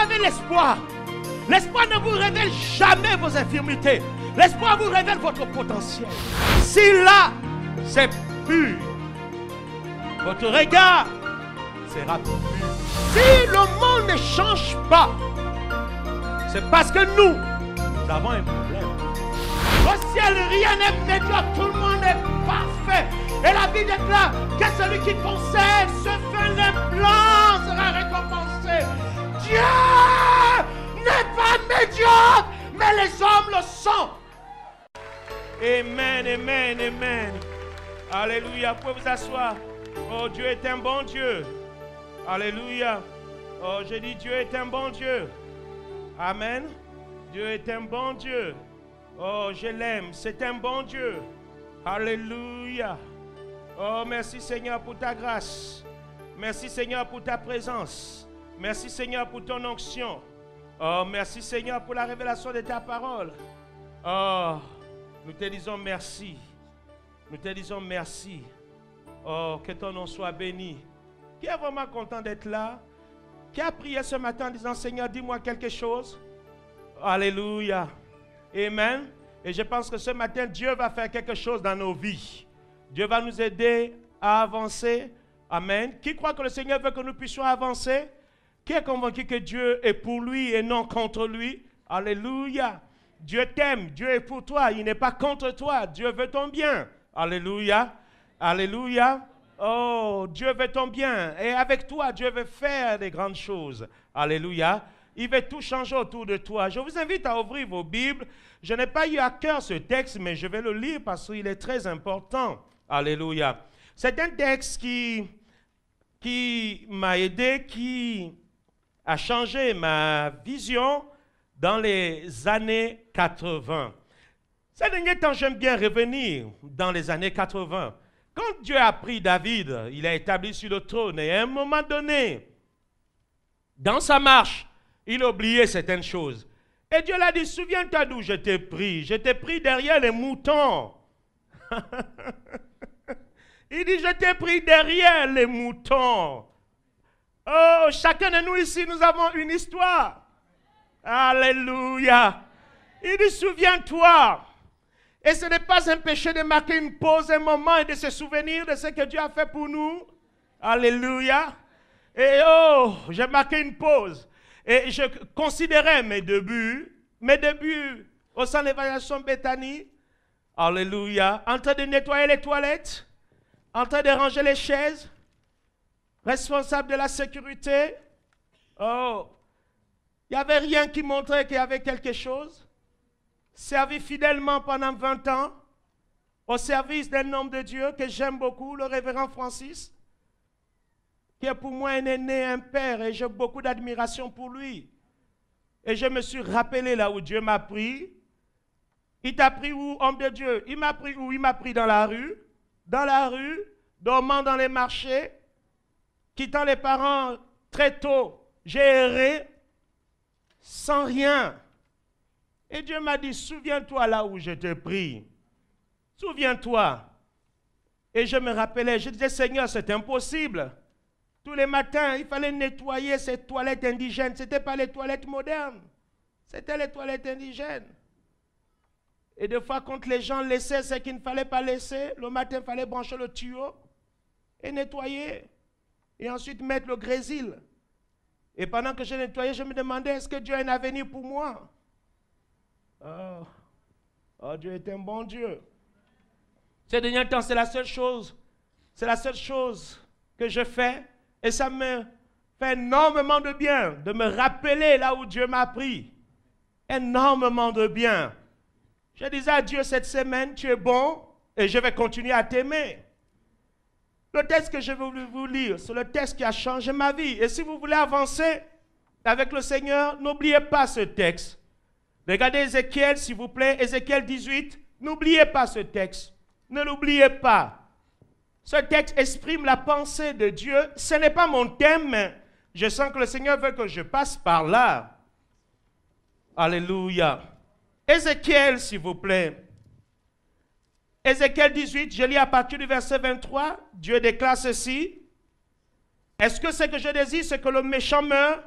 avez l'espoir, l'espoir ne vous révèle jamais vos infirmités. L'espoir vous révèle votre potentiel. Si là, c'est pur, votre regard sera pur. Si le monde ne change pas, c'est parce que nous avons un problème. Au ciel, rien n'est médiocre, tout le monde est parfait. Et la Bible déclare que celui qui possède ce fin blanc sera récompensé. Dieu n'est pas médiocre, mais les hommes le sont. Amen, amen, amen. Alléluia. Vous pouvez vous asseoir. Oh, Dieu est un bon Dieu. Alléluia. Oh, je dis Dieu est un bon Dieu. Amen. Dieu est un bon Dieu. Oh, je l'aime. C'est un bon Dieu. Alléluia. Oh, merci Seigneur pour ta grâce. Merci Seigneur pour ta présence. Merci Seigneur pour ton onction. Oh, merci Seigneur pour la révélation de ta parole. Oh, nous te disons merci. Nous te disons merci. Oh, que ton nom soit béni. Qui est vraiment content d'être là? Qui a prié ce matin en disant, Seigneur, dis-moi quelque chose? Alléluia. Amen. Et je pense que ce matin, Dieu va faire quelque chose dans nos vies. Dieu va nous aider à avancer. Amen. Qui croit que le Seigneur veut que nous puissions avancer? Qui est convaincu que Dieu est pour lui et non contre lui? Alléluia. Dieu t'aime. Dieu est pour toi. Il n'est pas contre toi. Dieu veut ton bien. Alléluia. Alléluia. Oh, Dieu veut ton bien. Et avec toi, Dieu veut faire des grandes choses. Alléluia. Il veut tout changer autour de toi. Je vous invite à ouvrir vos Bibles. Je n'ai pas eu à cœur ce texte, mais je vais le lire parce qu'il est très important. Alléluia. C'est un texte qui m'a aidé, qui a changé ma vision dans les années 80. Ces derniers temps, j'aime bien revenir dans les années 80. Quand Dieu a pris David, il l'a établi sur le trône et à un moment donné, dans sa marche, il a oublié certaines choses. Et Dieu l'a dit, souviens-toi d'où je t'ai pris. Je t'ai pris derrière les moutons. Il dit, je t'ai pris derrière les moutons. Oh, chacun de nous ici, nous avons une histoire. Alléluia. Il dit, souviens-toi. Et ce n'est pas un péché de marquer une pause, un moment et de se souvenir de ce que Dieu a fait pour nous. Alléluia. Et oh, j'ai marqué une pause. Et je considérais mes débuts au centre d'évaluation Bethany. Alléluia. En train de nettoyer les toilettes, en train de ranger les chaises, responsable de la sécurité. Oh, il n'y avait rien qui montrait qu'il y avait quelque chose. Servi fidèlement pendant 20 ans au service d'un homme de Dieu que j'aime beaucoup, le révérend Francis, qui est pour moi un aîné, un père, et j'ai beaucoup d'admiration pour lui. Et je me suis rappelé là où Dieu m'a pris. Il t'a pris où, homme de Dieu? Il m'a pris où? Il m'a pris dans la rue, dormant dans les marchés, quittant les parents très tôt. J'ai erré sans rien. Et Dieu m'a dit, souviens-toi là où je t'ai pris. Souviens-toi. Et je me rappelais, je disais, Seigneur, c'est impossible. Tous les matins, il fallait nettoyer ces toilettes indigènes. Ce n'étaient pas les toilettes modernes. C'était les toilettes indigènes. Et des fois, quand les gens laissaient ce qu'il ne fallait pas laisser, le matin, il fallait brancher le tuyau et nettoyer. Et ensuite mettre le grésil. Et pendant que je nettoyais, je me demandais, est-ce que Dieu a un avenir pour moi? Oh, Dieu est un bon Dieu. Ces derniers temps, c'est la seule chose que je fais. Et ça me fait énormément de bien de me rappeler là où Dieu m'a pris. Énormément de bien. Je disais à Dieu cette semaine, tu es bon et je vais continuer à t'aimer. Le texte que je vais vous lire, c'est le texte qui a changé ma vie. Et si vous voulez avancer avec le Seigneur, n'oubliez pas ce texte. Regardez Ézéchiel, s'il vous plaît, Ézéchiel 18. N'oubliez pas ce texte. Ne l'oubliez pas. Ce texte exprime la pensée de Dieu. Ce n'est pas mon thème, mais je sens que le Seigneur veut que je passe par là. Alléluia. Ézéchiel, s'il vous plaît. Ézéchiel 18, je lis à partir du verset 23. Dieu déclare ceci. Est-ce que ce que je désire, c'est que le méchant meure?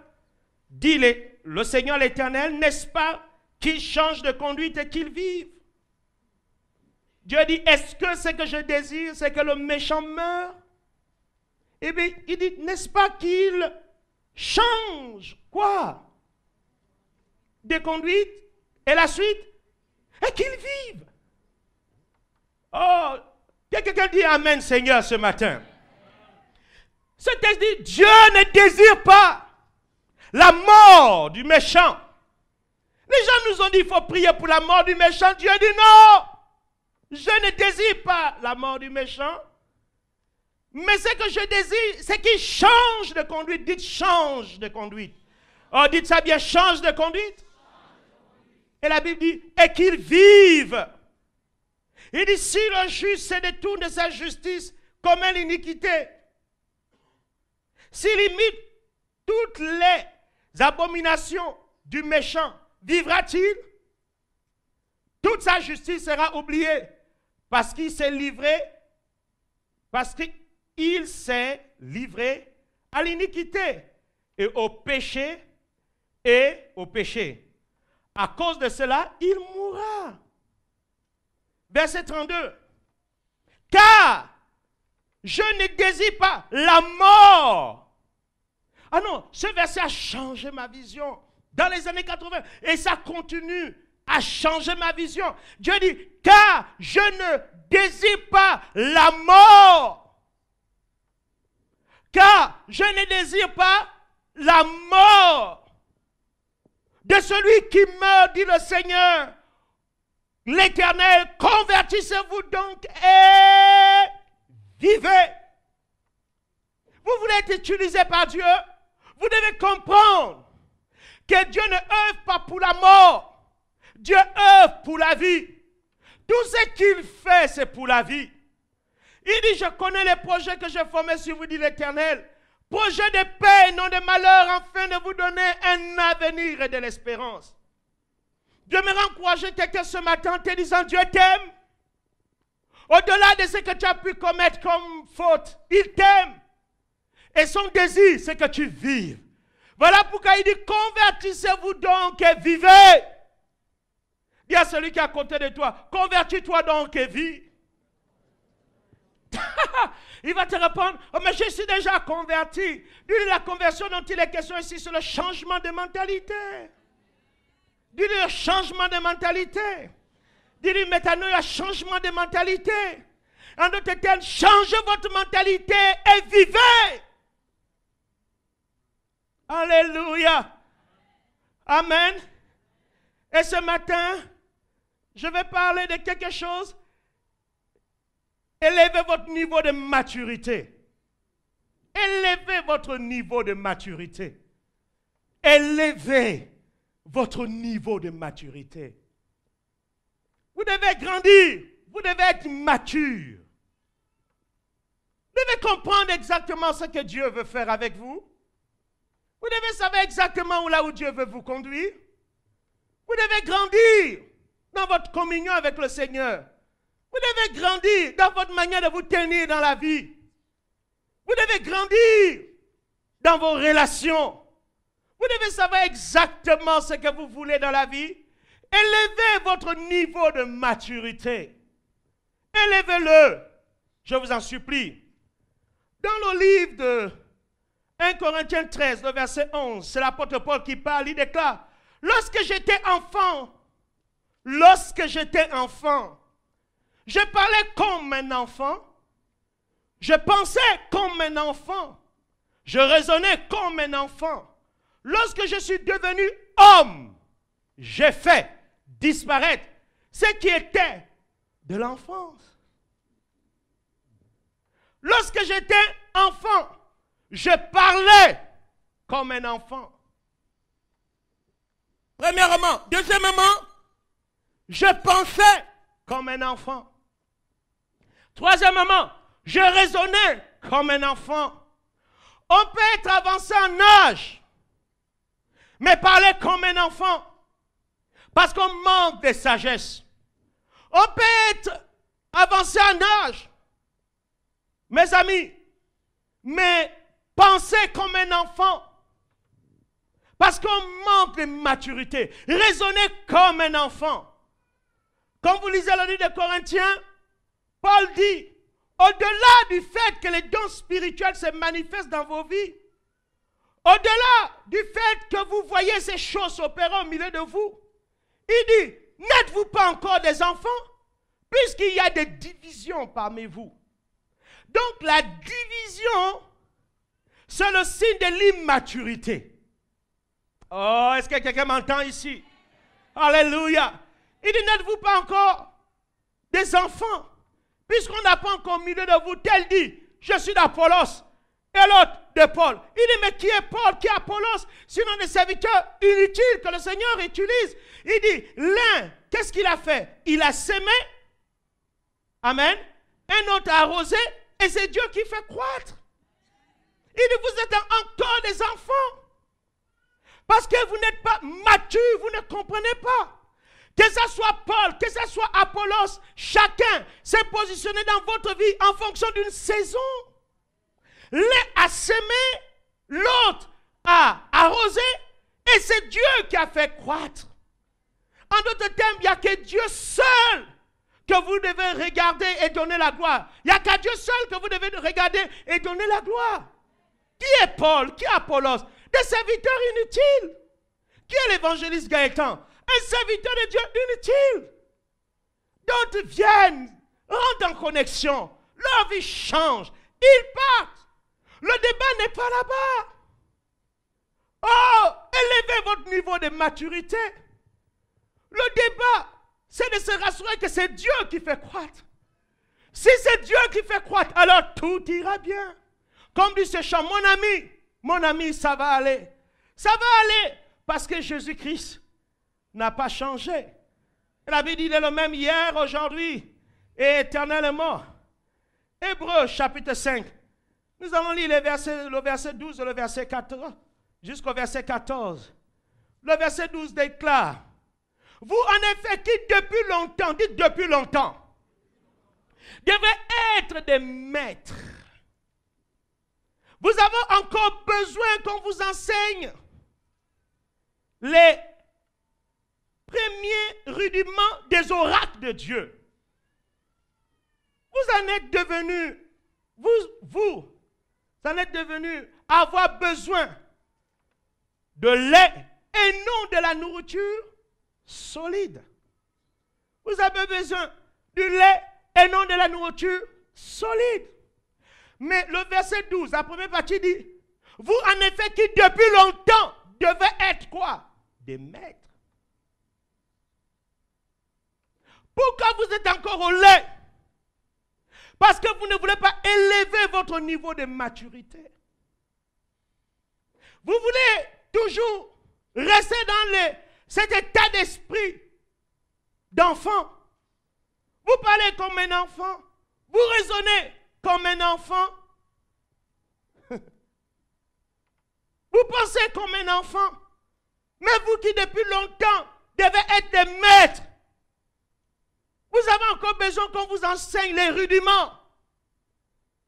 dit le Seigneur l'Éternel, n'est-ce pas qu'ils changent de conduite et qu'ils vivent? Dieu dit, est-ce que ce que je désire, c'est que le méchant meure? Eh bien, il dit, n'est-ce pas qu'il change quoi? De conduite et la suite? Et qu'ils vivent. Oh, quelqu'un dit Amen, Seigneur, ce matin. Ce texte dit, Dieu ne désire pas la mort du méchant. Les gens nous ont dit, il faut prier pour la mort du méchant. Dieu dit non. Je ne désire pas la mort du méchant. Mais ce que je désire, c'est qu'il change de conduite. Dites change de conduite. Oh, dites ça bien, change de conduite. Et la Bible dit, et qu'il vive. Il dit, si le juste se détourne de sa justice, commet l'iniquité. S'il imite toutes les abominations du méchant, vivra-t-il? Toute sa justice sera oubliée parce qu'il s'est livré, à l'iniquité et au péché À cause de cela, il mourra. Verset 32. Car je ne désire pas la mort. Ah non, ce verset a changé ma vision dans les années 80 et ça continue à changer ma vision. Dieu dit, car je ne désire pas la mort. Car je ne désire pas la mort de celui qui meurt, dit le Seigneur. L'Éternel, convertissez-vous donc et vivez. Vous voulez être utilisé par Dieu? Vous devez comprendre que Dieu ne œuvre pas pour la mort. Dieu œuvre pour la vie. Tout ce qu'il fait, c'est pour la vie. Il dit, je connais les projets que j'ai formés sur vous, dit l'Éternel. Projets de paix et non de malheur, afin de vous donner un avenir et de l'espérance. J'aimerais encourager quelqu'un ce matin en te disant, Dieu t'aime. Au-delà de ce que tu as pu commettre comme faute, il t'aime. Et son désir, c'est que tu vives. Voilà pourquoi il dit, convertissez-vous donc et vivez. Dis à celui qui est à côté de toi, convertis-toi donc et vis. Il va te répondre, oh, mais je suis déjà converti. Dis-lui, la conversion dont il est question ici, c'est le changement de mentalité. Dis-lui le changement de mentalité. Dis-lui maintenant le changement de mentalité. En d'autres termes, changez votre mentalité et vivez. Alléluia. Amen. Et ce matin, je vais parler de quelque chose. Élevez votre niveau de maturité. Élevez votre niveau de maturité. Élevez votre niveau de maturité. Vous devez grandir. Vous devez être mature. Vous devez comprendre exactement ce que Dieu veut faire avec vous. Vous devez savoir exactement là où Dieu veut vous conduire. Vous devez grandir dans votre communion avec le Seigneur. Vous devez grandir dans votre manière de vous tenir dans la vie. Vous devez grandir dans vos relations. Vous devez savoir exactement ce que vous voulez dans la vie. Élevez votre niveau de maturité. Élevez-le. Je vous en supplie. Dans le livre de 1 Corinthiens 13, le verset 11, c'est l'apôtre Paul qui parle, il déclare, lorsque j'étais enfant, je parlais comme un enfant, je pensais comme un enfant, je raisonnais comme un enfant. Lorsque je suis devenu homme, j'ai fait disparaître ce qui était de l'enfance. Lorsque j'étais enfant, je parlais comme un enfant. Premièrement. Deuxièmement, je pensais comme un enfant. Troisièmement, je raisonnais comme un enfant. On peut être avancé en âge, mais parler comme un enfant, parce qu'on manque de sagesse. On peut être avancé en âge, mes amis, mais penser comme un enfant. Parce qu'on manque de maturité. Raisonnez comme un enfant. Quand vous lisez le livre de Corinthiens, Paul dit, au-delà du fait que les dons spirituels se manifestent dans vos vies, au-delà du fait que vous voyez ces choses opérer au milieu de vous, il dit, n'êtes-vous pas encore des enfants, puisqu'il y a des divisions parmi vous. Donc la division, c'est le signe de l'immaturité. Oh, est-ce que quelqu'un m'entend ici? Alléluia. Il dit, n'êtes-vous pas encore des enfants, puisqu'on n'a pas encore au milieu de vous, tel dit, je suis d'Apollos, et l'autre de Paul. Il dit, mais qui est Paul, qui est Apollos, sinon des serviteurs inutiles que le Seigneur utilise. Il dit, l'un, qu'est-ce qu'il a fait? Il a semé, amen, un autre a arrosé, et c'est Dieu qui fait croître. Il dit, vous êtes encore des enfants, parce que vous n'êtes pas matures, vous ne comprenez pas. Que ce soit Paul, que ce soit Apollos, chacun s'est positionné dans votre vie en fonction d'une saison. L'un a semé, l'autre a arrosé, et c'est Dieu qui a fait croître. En d'autres termes, il n'y a que Dieu seul que vous devez regarder et donner la gloire. Il n'y a qu'à Dieu seul que vous devez regarder et donner la gloire. Qui est Paul? Qui est Apollos? Des serviteurs inutiles. Qui est l'évangéliste Gaëtan? Un serviteur de Dieu inutile. D'autres viennent, rentrent en connexion. Leur vie change. Ils partent. Le débat n'est pas là-bas. Oh, élevez votre niveau de maturité. Le débat, c'est de se rassurer que c'est Dieu qui fait croître. Si c'est Dieu qui fait croître, alors tout ira bien. Comme dit ce chant, mon ami, ça va aller. Ça va aller parce que Jésus-Christ n'a pas changé. La Bible dit, il est le même hier, aujourd'hui et éternellement. Hébreux chapitre 5. Nous allons lire le verset 12 et le verset 14 jusqu'au verset 14. Le verset 12 déclare, vous en effet qui depuis longtemps, dites depuis longtemps, devez être des maîtres. Vous avez encore besoin qu'on vous enseigne les premiers rudiments des oracles de Dieu. Vous en êtes devenus, vous en êtes devenus avoir besoin de lait et non de la nourriture solide. Vous avez besoin du lait et non de la nourriture solide. Mais le verset 12, la première partie dit, vous en effet qui depuis longtemps devez être quoi? Des maîtres. Pourquoi vous êtes encore au lait? Parce que vous ne voulez pas élever votre niveau de maturité. Vous voulez toujours rester dans cet état d'esprit d'enfant. Vous parlez comme un enfant. Vous raisonnez comme un enfant. Vous pensez comme un enfant. Mais vous qui depuis longtemps devez être des maîtres, vous avez encore besoin qu'on vous enseigne les rudiments.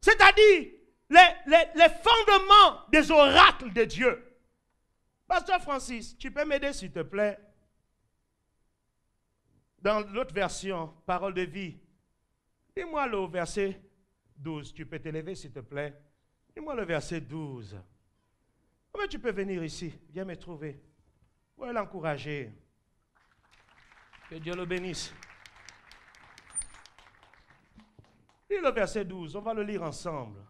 C'est-à-dire les fondements des oracles de Dieu. Pasteur Francis, tu peux m'aider s'il te plaît? Dans l'autre version, parole de vie, dis-moi le verset 12. Tu peux t'élever s'il te plaît? Dis-moi le verset 12. Comment tu peux venir ici? Viens me trouver. Pour l'encourager. Que Dieu le bénisse. Lis le verset 12, on va le lire ensemble.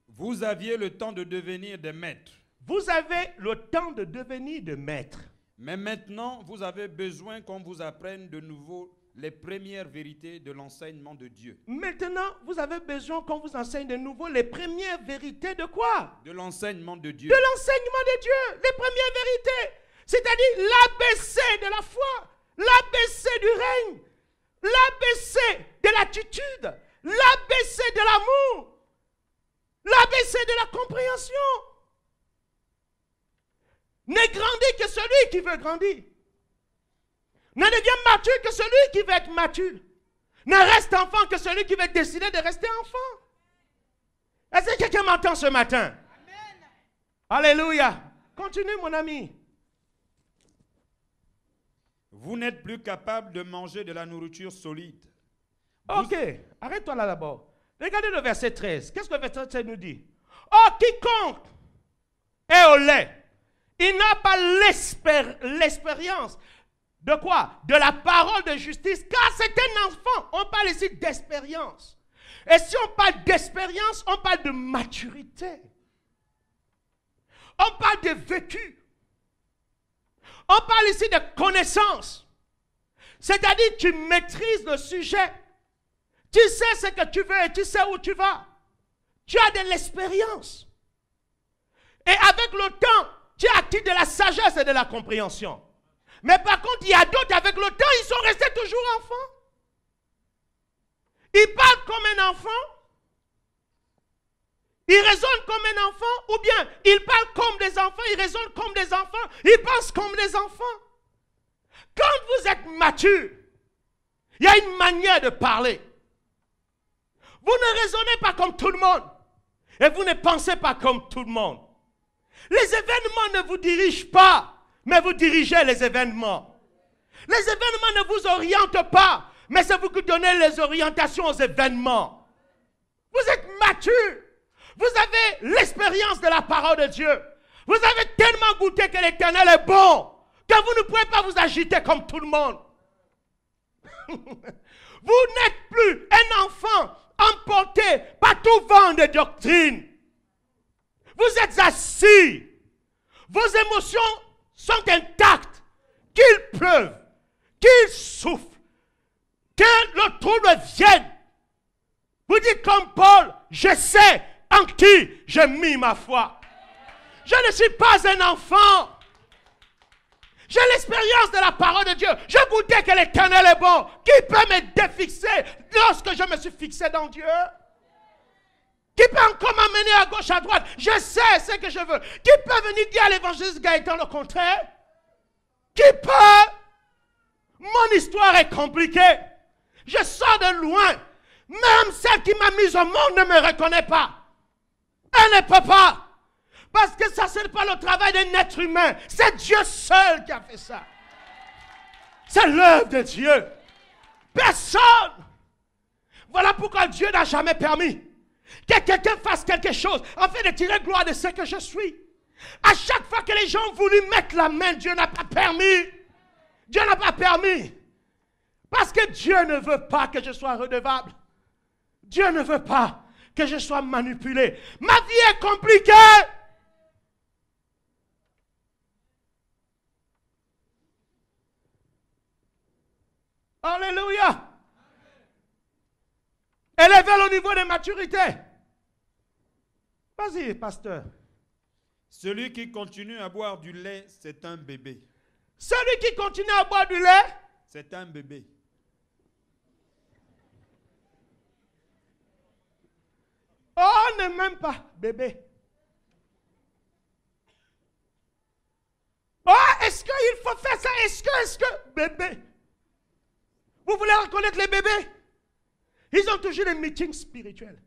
Vous aviez le temps de devenir des maîtres. Vous avez le temps de devenir des maîtres. Mais maintenant, vous avez besoin qu'on vous apprenne de nouveau les premières vérités de l'enseignement de Dieu. Maintenant, vous avez besoin qu'on vous enseigne de nouveau les premières vérités de quoi? De l'enseignement de Dieu. De l'enseignement de Dieu, les premières vérités. C'est-à-dire l'ABC de la foi, l'ABC du règne, l'ABC de l'attitude, l'ABC de l'amour, l'ABC de la compréhension. Ne grandit que celui qui veut grandir. Ne devient mature que celui qui veut être mature. Ne reste enfant que celui qui veut décider de rester enfant. Est-ce que quelqu'un m'entend ce matin? Amen. Alléluia. Continue, mon ami. Vous n'êtes plus capable de manger de la nourriture solide. Ok, arrête-toi là d'abord. Regardez le verset 13. Qu'est-ce que le verset 13 nous dit? Oh, quiconque est au lait, il n'a pas l'expérience. De quoi? De la parole de justice, car c'est un enfant. On parle ici d'expérience. Et si on parle d'expérience, on parle de maturité. On parle de vécu. On parle ici de connaissance. C'est-à-dire que tu maîtrises le sujet. Tu sais ce que tu veux et tu sais où tu vas. Tu as de l'expérience. Et avec le temps, tu acquiers de la sagesse et de la compréhension. Mais par contre, il y a d'autres, avec le temps, ils sont restés toujours enfants. Ils parlent comme un enfant. Ils raisonnent comme un enfant. Ou bien, ils parlent comme des enfants. Ils raisonnent comme des enfants. Ils pensent comme des enfants. Quand vous êtes mature, il y a une manière de parler. Vous ne raisonnez pas comme tout le monde. Et vous ne pensez pas comme tout le monde. Les événements ne vous dirigent pas, mais vous dirigez les événements. Les événements ne vous orientent pas, mais c'est vous qui donnez les orientations aux événements. Vous êtes mature. Vous avez l'expérience de la parole de Dieu. Vous avez tellement goûté que l'Éternel est bon, que vous ne pouvez pas vous agiter comme tout le monde. Vous n'êtes plus un enfant emporté par tout vent de doctrine. Vous êtes assis. Vos émotions sont intactes. Qu'il pleuve, qu'il souffle, que le trouble vienne. Vous dites comme Paul, je sais en qui j'ai mis ma foi. Je ne suis pas un enfant. J'ai l'expérience de la parole de Dieu. Je goûtais que l'Éternel est bon. Qui peut me défixer lorsque je me suis fixé dans Dieu? Qui peut encore m'amener à gauche, à droite? Je sais ce que je veux. Qui peut venir dire à l'évangéliste Gaëtan le contraire? Qui peut? Mon histoire est compliquée. Je sors de loin. Même celle qui m'a mise au monde ne me reconnaît pas. Elle ne peut pas. Parce que ça, ce n'est pas le travail d'un être humain. C'est Dieu seul qui a fait ça. C'est l'œuvre de Dieu. Personne. Voilà pourquoi Dieu n'a jamais permis que quelqu'un fasse quelque chose afin de tirer gloire de ce que je suis. À chaque fois que les gens ont voulu mettre la main, Dieu n'a pas permis. Dieu n'a pas permis. Parce que Dieu ne veut pas que je sois redevable. Dieu ne veut pas que je sois manipulé. Ma vie est compliquée. Alléluia. Élevez le niveau de maturité. Vas-y, pasteur. Celui qui continue à boire du lait, c'est un bébé. Celui qui continue à boire du lait, c'est un bébé. Oh, ne m'aime pas, bébé. Oh, est-ce qu'il faut faire ça? Est-ce que, bébé? Vous voulez reconnaître les bébés? Ils ont toujours des meetings spirituels.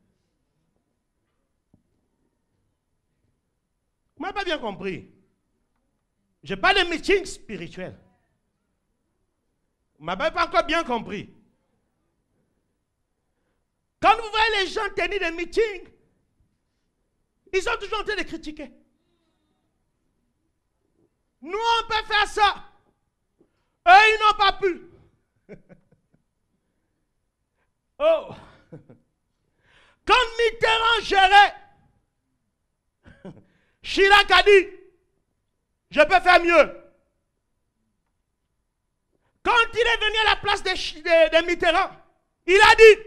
Vous m'avez pas bien compris. Je parle de meetings spirituels. Vous m'avez pas encore bien compris. Quand vous voyez les gens tenir des meetings, ils sont toujours en train de critiquer. Nous, on peut faire ça. Eux, ils n'ont pas pu. Oh. Quand Mitterrand gérait, Chirac a dit, je peux faire mieux. Quand il est venu à la place de Mitterrand, il a dit,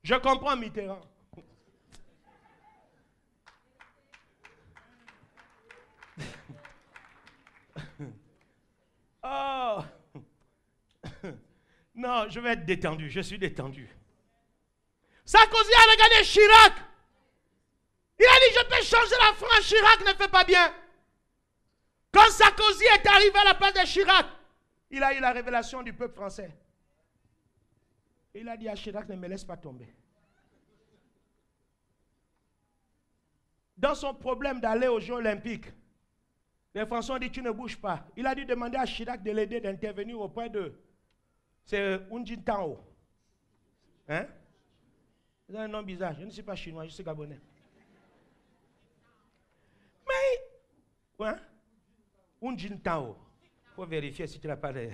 je comprends Mitterrand. Oh. Non, je vais être détendu, je suis détendu. Sarkozy a regardé Chirac. Il a dit, je peux changer la France, Chirac ne fait pas bien. Quand Sarkozy est arrivé à la place de Chirac, il a eu la révélation du peuple français. Il a dit à Chirac, ne me laisse pas tomber. dans son problème d'aller aux Jeux Olympiques, les Français ont dit tu ne bouges pas. Il a dû demander à Chirac de l'aider d'intervenir auprès d'eux. C'est Unjintao. Hein? C'est un nom bizarre. Je ne suis pas chinois, je suis gabonais. Mais, hein? Unjintao. Il faut vérifier si tu n'as pas de...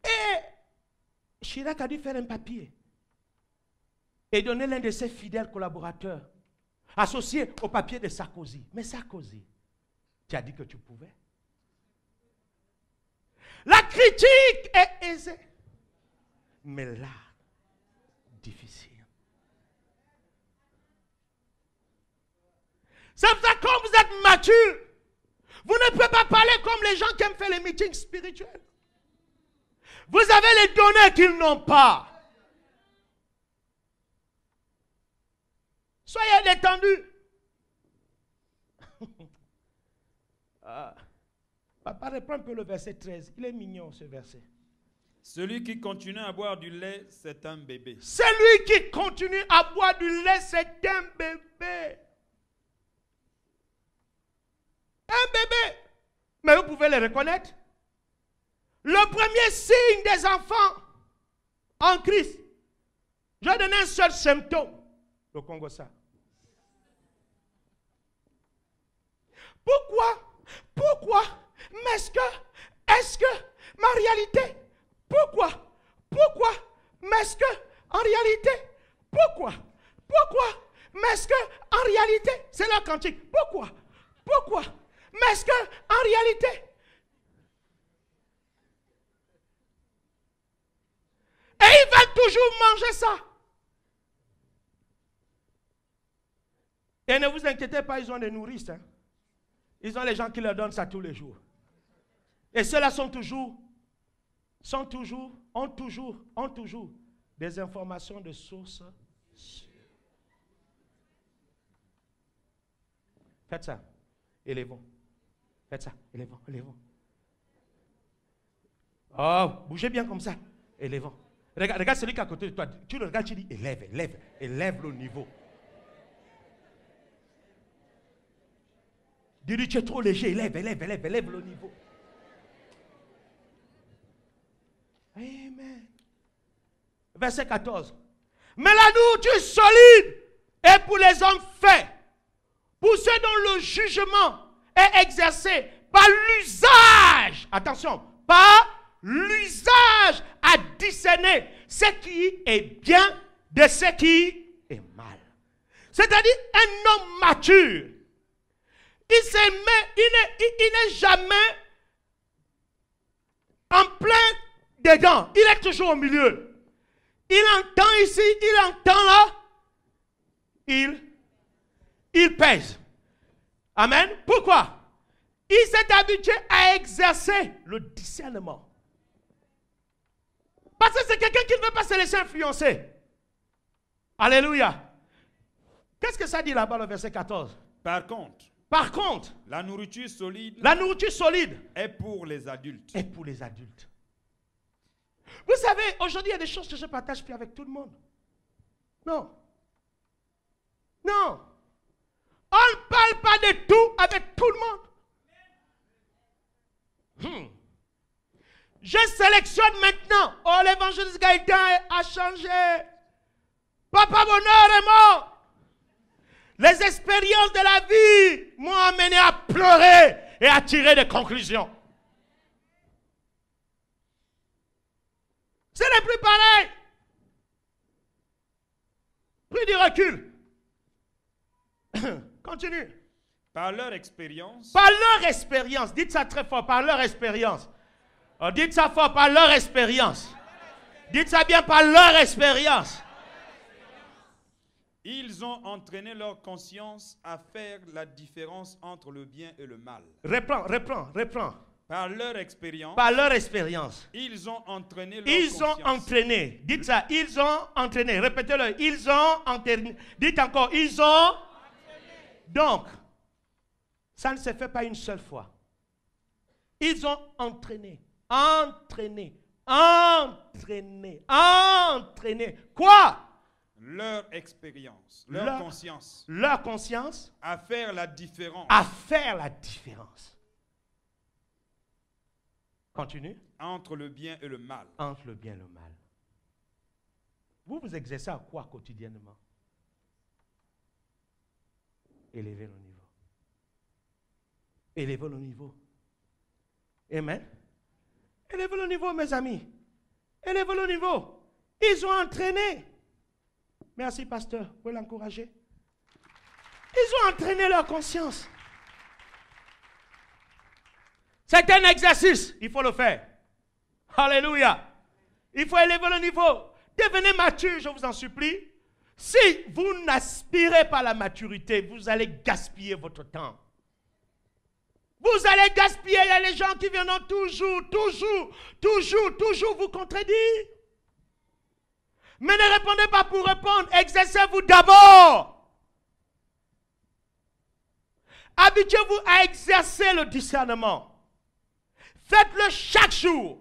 Et Chirac a dû faire un papier et donner l'un de ses fidèles collaborateurs associé au papier de Sarkozy. Mais Sarkozy, tu as dit que tu pouvais. La critique est aisée, mais l'art, difficile. C'est pour ça que quand vous êtes mature, vous ne pouvez pas parler comme les gens qui aiment faire les meetings spirituels. Vous avez les données qu'ils n'ont pas. Soyez détendus. Papa, reprends un peu le verset 13. Il est mignon ce verset. Celui qui continue à boire du lait, c'est un bébé. Celui qui continue à boire du lait, c'est un bébé. Un bébé. Mais vous pouvez le reconnaître. Le premier signe des enfants en Christ. Je vais donner un seul symptôme. Le Congo ça. Pourquoi, mais est-ce que, ma réalité, pourquoi, mais est-ce que, en réalité, pourquoi, mais est-ce que, en réalité, c'est leur cantique, pourquoi, mais est-ce que, en réalité, et ils veulent toujours manger ça. Et ne vous inquiétez pas, ils ont des nourrices, hein. Ils ont les gens qui leur donnent ça tous les jours. Et ceux-là ont toujours des informations de sources sûres. Faites ça. Élevons. Faites ça. Élevons. Oh, bougez bien comme ça. Élevons. Regarde celui qui est à côté de toi. Tu le regardes, tu dis élève le niveau. Dis-lui, tu es trop léger, élève le niveau. Amen. Verset 14. Mais la nourriture solide est pour les hommes faits, pour ceux dont le jugement est exercé par l'usage, attention, par l'usage à discerner ce qui est bien de ce qui est mal. C'est-à-dire un homme mature. Il n'est jamais en plein dedans. Il est toujours au milieu. Il entend ici, il entend là. Il pèse. Amen. Pourquoi? Il s'est habitué à exercer le discernement. Parce que c'est quelqu'un qui ne veut pas se laisser influencer. Alléluia. Qu'est-ce que ça dit là-bas, le verset 14? Par contre, la nourriture solide est pour les adultes. Vous savez, aujourd'hui, il y a des choses que je ne partage plus avec tout le monde. Non. On ne parle pas de tout avec tout le monde. Je sélectionne maintenant. Oh, l'évangéliste Gaëtan a changé. Papa Bonheur est mort. Les expériences de la vie m'ont amené à pleurer et à tirer des conclusions. Ce n'est plus pareil. Plus du recul. Continue. Par leur expérience. Dites ça très fort, par leur expérience. Oh, dites ça fort, par leur expérience. Dites ça bien, par leur expérience. Ils ont entraîné leur conscience à faire la différence entre le bien et le mal. Reprends. Par leur expérience. Ils ont entraîné. Dites ça. Ils ont entraîné. Répétez-le. Ils ont entraîné. Dites encore. Ils ont entraîné. Donc, ça ne se fait pas une seule fois. Ils ont entraîné. Quoi? leur expérience, leur conscience, à faire la différence, Continue. Entre le bien et le mal. Entre le bien et le mal. Vous vous exercez à quoi quotidiennement? Élever le niveau. Élever le niveau. Amen. Élevez le niveau, mes amis. Élevez le niveau. Ils ont entraîné. Merci, pasteur. Vous pouvez l'encourager. Ils ont entraîné leur conscience. C'est un exercice. Il faut le faire. Alléluia. Il faut élever le niveau. Devenez mature, je vous en supplie. Si vous n'aspirez pas à la maturité, vous allez gaspiller votre temps. Vous allez gaspiller. Il y a les gens qui viendront toujours vous contredire. Mais ne répondez pas pour répondre. Exercez-vous d'abord. Habituez-vous à exercer le discernement. Faites-le chaque jour.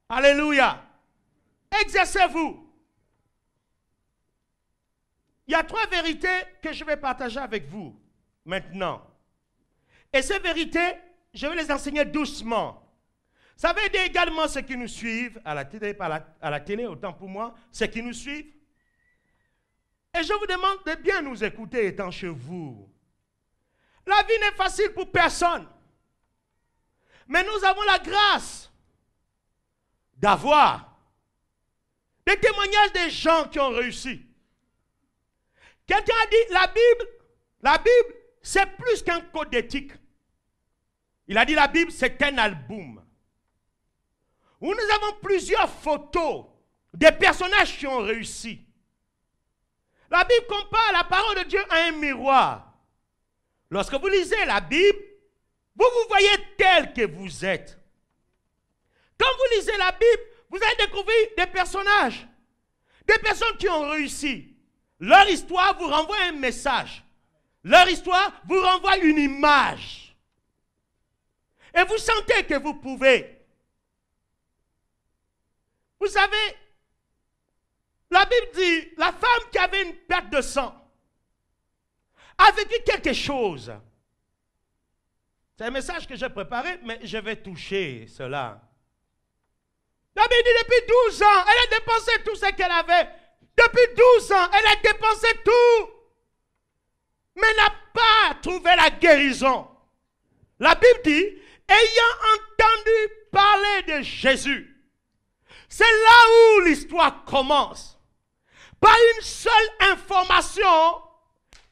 Alléluia. Exercez-vous. Il y a 3 vérités que je vais partager avec vous maintenant. Et ces vérités, je vais les enseigner doucement. Ça veut dire également ceux qui nous suivent à la télé, autant pour moi, ceux qui nous suivent. Et je vous demande de bien nous écouter étant chez vous. La vie n'est facile pour personne. Mais nous avons la grâce d'avoir des témoignages des gens qui ont réussi. Quelqu'un a dit, la Bible, c'est plus qu'un code d'éthique. Il a dit la Bible, c'est un album. Où nous avons plusieurs photos des personnages qui ont réussi. La Bible compare la parole de Dieu à un miroir. Lorsque vous lisez la Bible, vous vous voyez tel que vous êtes. Quand vous lisez la Bible, vous allez découvrir des personnages, des personnes qui ont réussi. Leur histoire vous renvoie un message. Leur histoire vous renvoie une image. Et vous sentez que vous pouvez. Vous savez, la Bible dit, la femme qui avait une perte de sang a vécu quelque chose. C'est un message que j'ai préparé, mais je vais toucher cela. La Bible dit, depuis 12 ans, elle a dépensé tout ce qu'elle avait. Depuis 12 ans, elle a dépensé tout. Mais n'a pas trouvé la guérison. La Bible dit, ayant entendu parler de Jésus, c'est là où l'histoire commence. Par une seule information,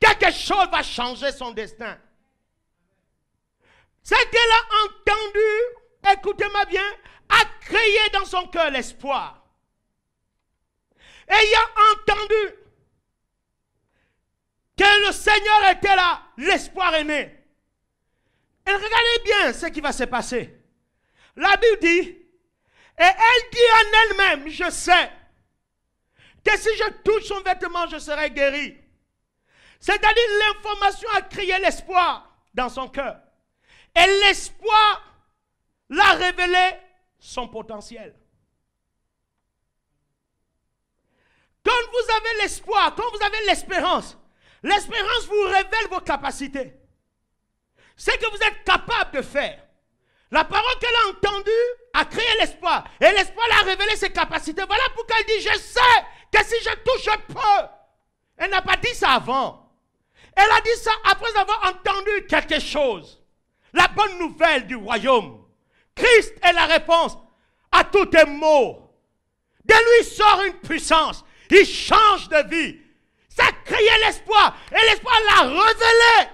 quelque chose va changer son destin. C'est qu'elle a entendu, écoutez-moi bien, a créé dans son cœur l'espoir. Ayant entendu que le Seigneur était là, l'espoir est né. Et regardez bien ce qui va se passer. La Bible dit, et elle dit en elle-même, je sais que si je touche son vêtement, je serai guéri. C'est-à-dire l'information a créé l'espoir dans son cœur. Et l'espoir l'a révélé son potentiel. Quand vous avez l'espoir, quand vous avez l'espérance vous révèle vos capacités. Ce que vous êtes capable de faire. La parole qu'elle a entendue a créé l'espoir. Et l'espoir l'a révélé ses capacités. Voilà pourquoi elle dit, je sais que si je touche, je peux. Elle n'a pas dit ça avant. Elle a dit ça après avoir entendu quelque chose. La bonne nouvelle du royaume. Christ est la réponse à tous tes maux. De lui sort une puissance. Il change de vie. Ça a créé l'espoir. Et l'espoir l'a révélé.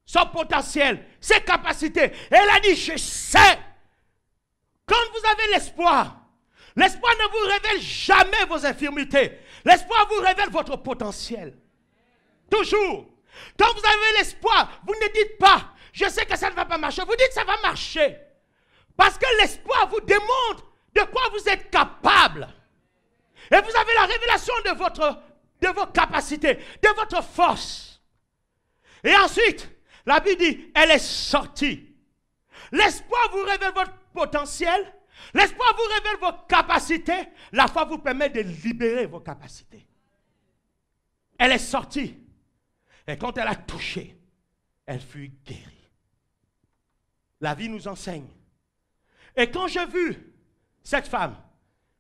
Son potentiel, ses capacités. Elle a dit, je sais. Quand vous avez l'espoir ne vous révèle jamais vos infirmités. L'espoir vous révèle votre potentiel. Toujours. Quand vous avez l'espoir, vous ne dites pas, je sais que ça ne va pas marcher. Vous dites que ça va marcher. Parce que l'espoir vous démontre de quoi vous êtes capable. Et vous avez la révélation de vos capacités, de votre force. Et ensuite, la Bible dit, elle est sortie. L'espoir vous révèle votre potentiel. L'espoir vous révèle vos capacités. La foi vous permet de libérer vos capacités. Elle est sortie. Et quand elle a touché, elle fut guérie. La vie nous enseigne. Et quand j'ai vu cette femme,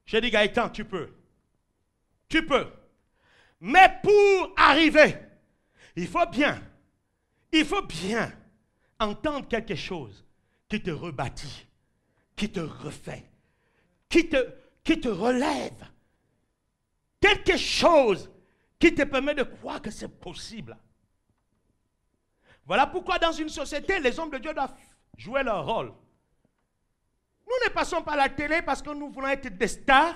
j'ai dit, Gaëtan, tu peux. Tu peux. Mais pour arriver, il faut bien entendre quelque chose qui te rebâtit, qui te refait, qui te relève. Quelque chose qui te permet de croire que c'est possible. Voilà pourquoi dans une société, les hommes de Dieu doivent jouer leur rôle. Nous ne passons pas à la télé parce que nous voulons être des stars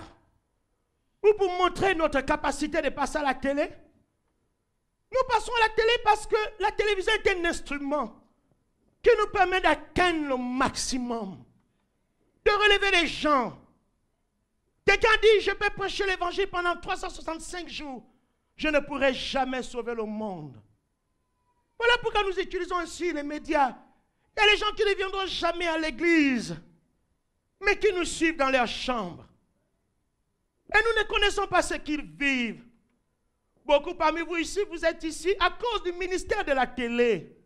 ou pour montrer notre capacité de passer à la télé. Nous passons à la télé parce que la télévision est un instrument qui nous permet d'atteindre le maximum, de relever les gens. Quelqu'un dit, je peux prêcher l'évangile pendant 365 jours. Je ne pourrai jamais sauver le monde. Voilà pourquoi nous utilisons ainsi les médias. Il y a les gens qui ne viendront jamais à l'église, mais qui nous suivent dans leurs chambres. Et nous ne connaissons pas ce qu'ils vivent. Beaucoup parmi vous ici, vous êtes ici à cause du ministère de la télé.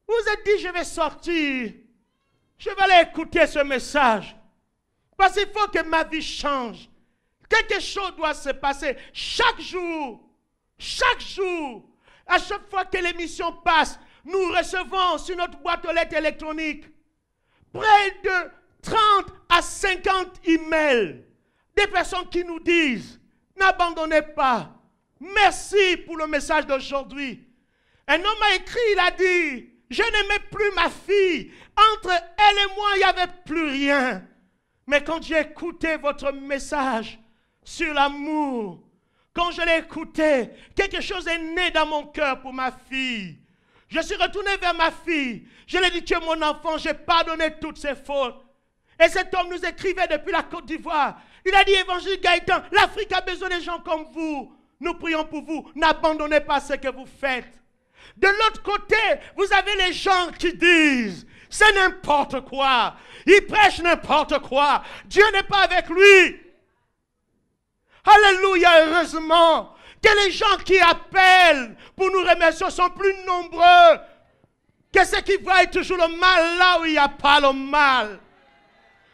Vous vous êtes dit, je vais sortir. Je vais aller écouter ce message. Parce qu'il faut que ma vie change. Quelque chose doit se passer chaque jour. Chaque jour. À chaque fois que l'émission passe, nous recevons sur notre boîte aux lettres électronique près de 30 à 50 emails. Des personnes qui nous disent, n'abandonnez pas. Merci pour le message d'aujourd'hui. Un homme a écrit, il a dit, je n'aimais plus ma fille. Entre elle et moi, il n'y avait plus rien. Mais quand j'ai écouté votre message sur l'amour, quand je l'ai écouté, quelque chose est né dans mon cœur pour ma fille. Je suis retourné vers ma fille. Je lui ai dit, tu es mon enfant, j'ai pardonné toutes ses fautes. Et cet homme nous écrivait depuis la Côte d'Ivoire. Il a dit, Évangile Gaëtan, l'Afrique a besoin de gens comme vous. Nous prions pour vous. N'abandonnez pas ce que vous faites. De l'autre côté, vous avez les gens qui disent, c'est n'importe quoi. Il prêche n'importe quoi. Dieu n'est pas avec lui. Alléluia, heureusement que les gens qui appellent pour nous remercier sont plus nombreux que ceux qui voient toujours le mal là où il n'y a pas le mal.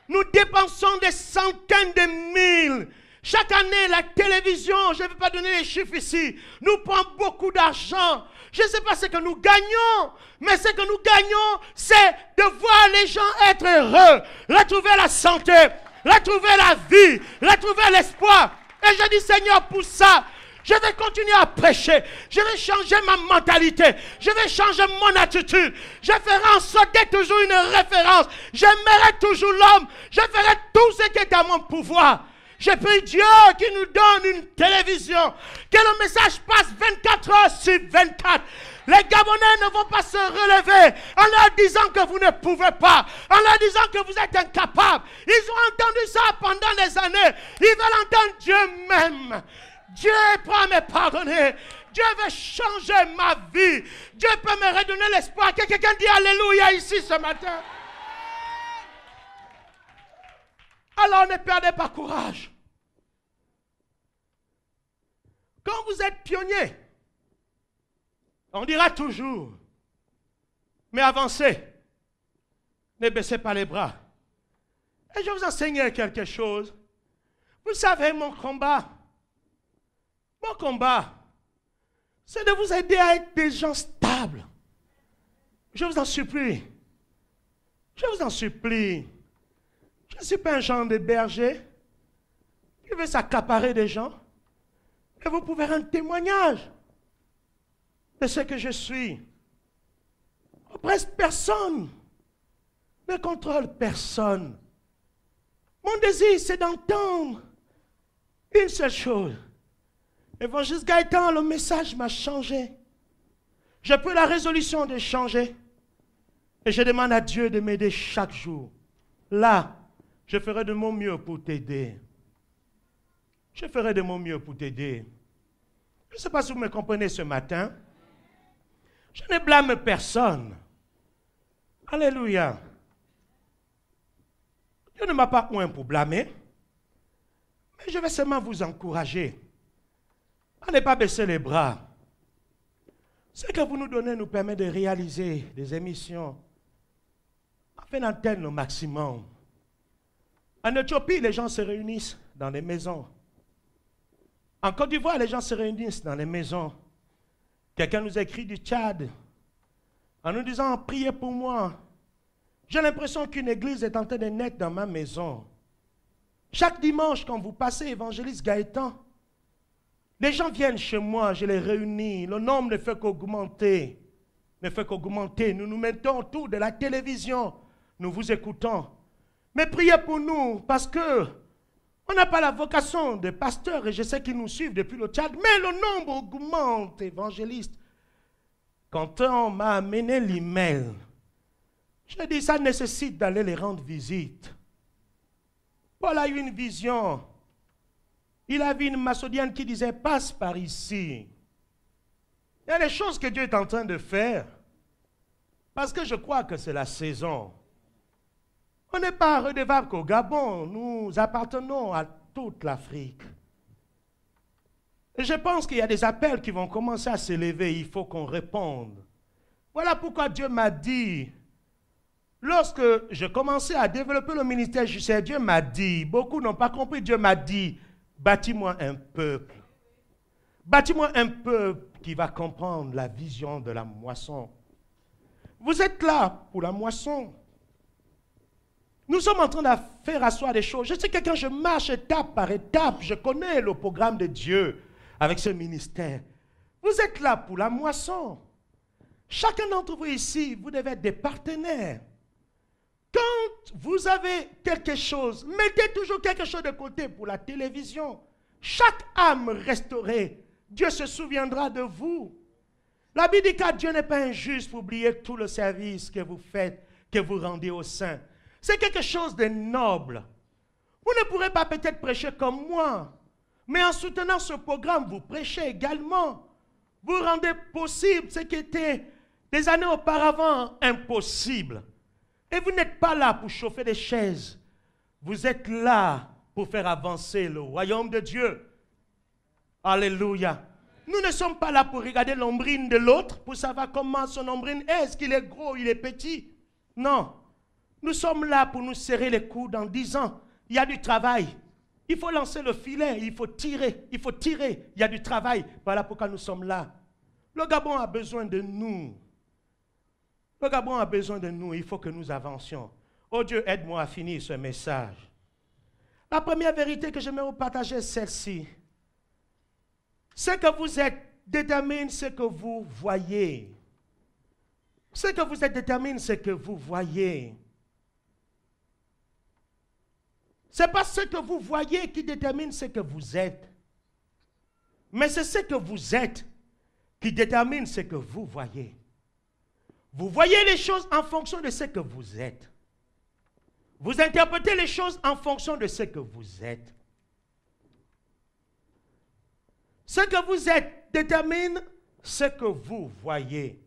Nous dépensons des centaines de mille. Chaque année, la télévision, je ne vais pas donner les chiffres ici, nous prend beaucoup d'argent. Je ne sais pas ce que nous gagnons, mais ce que nous gagnons, c'est de voir les gens être heureux, retrouver la santé, retrouver la vie, retrouver l'espoir. Et je dis, Seigneur, pour ça, je vais continuer à prêcher. Je vais changer ma mentalité. Je vais changer mon attitude. Je ferai en sorte d'être toujours une référence. J'aimerai toujours l'homme. Je ferai tout ce qui est à mon pouvoir. Je prie Dieu qui nous donne une télévision. Que le message passe 24 heures sur 24. Les Gabonais ne vont pas se relever en leur disant que vous ne pouvez pas, en leur disant que vous êtes incapables. Ils ont entendu ça pendant des années. Ils veulent entendre Dieu même. Dieu est prêt à me pardonner. Dieu veut changer ma vie. Dieu peut me redonner l'espoir. Que quelqu'un dit Alléluia ici ce matin. Alors ne perdez pas courage. Quand vous êtes pionnier, on dira toujours, mais avancez, ne baissez pas les bras. Et je vais vous enseigner quelque chose. Vous savez, mon combat, c'est de vous aider à être des gens stables. Je vous en supplie. Je vous en supplie. Je ne suis pas un genre de berger qui veut s'accaparer des gens. Et vous pouvez rendre témoignage de ce que je suis. Presque personne ne contrôle personne. Mon désir, c'est d'entendre une seule chose. Évangile Gaëtan, le message m'a changé. J'ai pris la résolution de changer. Et je demande à Dieu de m'aider chaque jour. Là, je ferai de mon mieux pour t'aider. Je ferai de mon mieux pour t'aider. Je ne sais pas si vous me comprenez ce matin. Je ne blâme personne. Alléluia. Dieu ne m'a pas oint pour blâmer, mais je vais seulement vous encourager à ne pas baisser les bras. Ce que vous nous donnez nous permet de réaliser des émissions afin d'atteindre le maximum. En Éthiopie, les gens se réunissent dans les maisons. En Côte d'Ivoire, les gens se réunissent dans les maisons. Quelqu'un nous écrit du Tchad en nous disant « Priez pour moi ». J'ai l'impression qu'une église est en train de naître dans ma maison. Chaque dimanche, quand vous passez, évangéliste Gaëtan, les gens viennent chez moi, je les réunis. Le nombre ne fait qu'augmenter. Ne fait qu'augmenter. Nous nous mettons autour de la télévision. Nous vous écoutons. Mais priez pour nous parce que on n'a pas la vocation de pasteur et je sais qu'ils nous suivent depuis le Tchad. Mais le nombre augmente, évangéliste. Quand on m'a amené l'email, je dis ça nécessite d'aller les rendre visite. Paul a eu une vision. Il a vu une Macédoine qui disait, passe par ici. Il y a des choses que Dieu est en train de faire. Parce que je crois que c'est la saison. On n'est pas redevable qu'au Gabon. Nous appartenons à toute l'Afrique. Et je pense qu'il y a des appels qui vont commencer à s'élever. Il faut qu'on réponde. Voilà pourquoi Dieu m'a dit, lorsque je commençais à développer le ministère judiciaire, Dieu m'a dit, beaucoup n'ont pas compris, Dieu m'a dit, bâtis-moi un peuple. Bâtis-moi un peuple qui va comprendre la vision de la moisson. Vous êtes là pour la moisson. Nous sommes en train de faire asseoir des choses. Je sais que quand je marche étape par étape, je connais le programme de Dieu avec ce ministère. Vous êtes là pour la moisson. Chacun d'entre vous ici, vous devez être des partenaires. Quand vous avez quelque chose, mettez toujours quelque chose de côté pour la télévision. Chaque âme restaurée, Dieu se souviendra de vous. La Bible dit que Dieu n'est pas injuste pour oublier tout le service que vous faites, que vous rendez aux saints. C'est quelque chose de noble. Vous ne pourrez pas peut-être prêcher comme moi, mais en soutenant ce programme, vous prêchez également. Vous rendez possible ce qui était des années auparavant impossible. Et vous n'êtes pas là pour chauffer des chaises. Vous êtes là pour faire avancer le royaume de Dieu. Alléluia. Nous ne sommes pas là pour regarder l'ombrine de l'autre, pour savoir comment son ombrine est. Est-ce qu'il est gros, il est petit? Non. Nous sommes là pour nous serrer les coudes en disant, il y a du travail. Il faut lancer le filet, il faut tirer, il y a du travail. Voilà pourquoi nous sommes là. Le Gabon a besoin de nous. Le Gabon a besoin de nous, il faut que nous avancions. Oh Dieu, aide-moi à finir ce message. La première vérité que j'aimerais vous partager est celle-ci. Ce que vous êtes détermine ce que vous voyez. Ce que vous êtes détermine ce que vous voyez. Ce n'est pas ce que vous voyez qui détermine ce que vous êtes. Mais c'est ce que vous êtes qui détermine ce que vous voyez. Vous voyez les choses en fonction de ce que vous êtes. Vous interprétez les choses en fonction de ce que vous êtes. Ce que vous êtes détermine ce que vous voyez.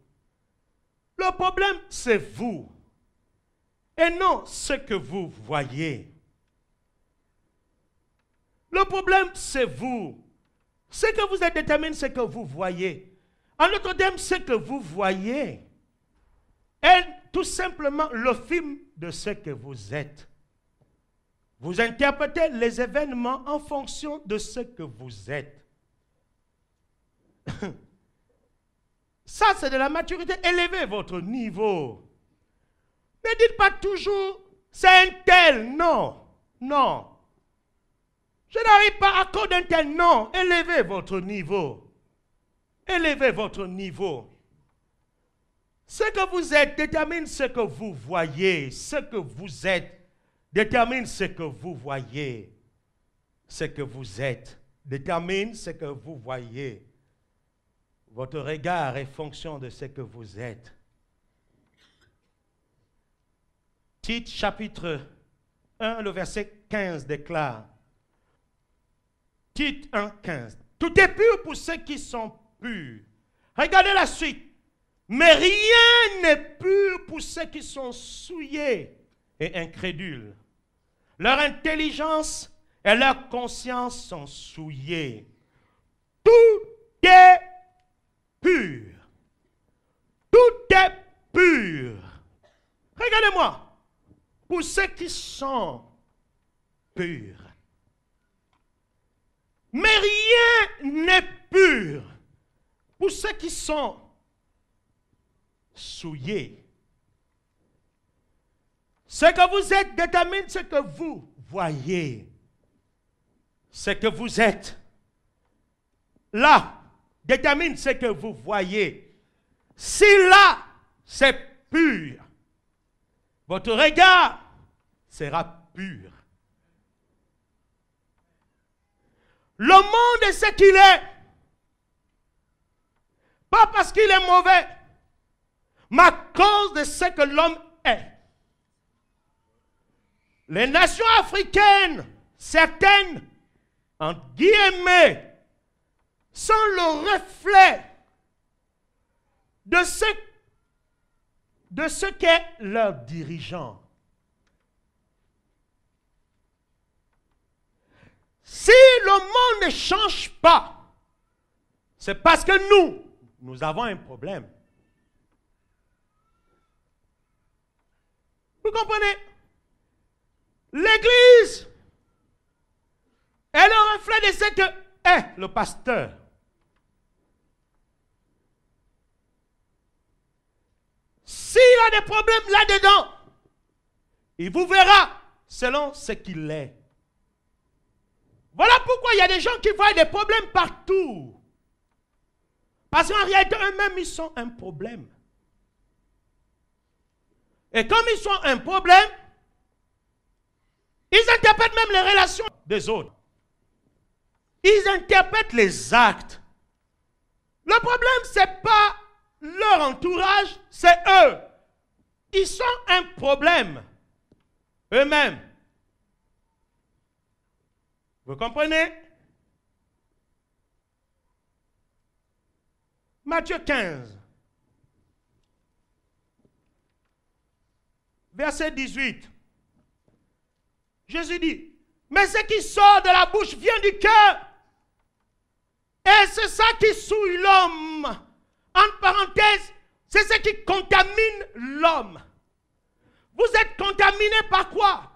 Le problème, c'est vous. Et non ce que vous voyez. Le problème, c'est vous. Ce que vous êtes détermine ce que vous voyez. En d'autres termes, ce que vous voyez est tout simplement le film de ce que vous êtes. Vous interprétez les événements en fonction de ce que vous êtes. Ça, c'est de la maturité. Élevez votre niveau. Ne dites pas toujours, c'est un tel. Non, non. Je n'arrive pas à cause d'un tel. Non, élevez votre niveau. Élevez votre niveau. Ce que vous êtes détermine ce que vous voyez. Ce que vous êtes détermine ce que vous voyez. Ce que vous êtes détermine ce que vous voyez. Votre regard est fonction de ce que vous êtes. Tite chapitre 1, le verset 15 déclare. Tite 1, 15. Tout est pur pour ceux qui sont purs. Regardez la suite. Mais rien n'est pur pour ceux qui sont souillés et incrédules. Leur intelligence et leur conscience sont souillées. Tout est pur. Tout est pur. Regardez-moi. Pour ceux qui sont purs. Mais rien n'est pur pour ceux qui sont souillés. Ce que vous êtes détermine ce que vous voyez. Ce que vous êtes là détermine ce que vous voyez. Si là, c'est pur, votre regard sera pur. Le monde est ce qu'il est. Pas parce qu'il est mauvais, mais à cause de ce que l'homme est. Les nations africaines, certaines, entre guillemets, sont le reflet de ce qu'est leur dirigeant. Si le monde ne change pas, c'est parce que nous avons un problème. Vous comprenez? L'Église est le reflet de ce que est le pasteur. S'il a des problèmes là-dedans, il vous verra selon ce qu'il est. Voilà pourquoi il y a des gens qui voient des problèmes partout. Parce qu'en réalité, eux-mêmes, ils sont un problème. Et comme ils sont un problème, ils interprètent même les relations des autres. Ils interprètent les actes. Le problème, ce n'est pas leur entourage, c'est eux. Ils sont un problème. Eux-mêmes. Vous comprenez? Matthieu 15. Verset 18. Jésus dit, mais ce qui sort de la bouche vient du cœur. Et c'est ça qui souille l'homme. Entre parenthèses, c'est ce qui contamine l'homme. Vous êtes contaminé par quoi?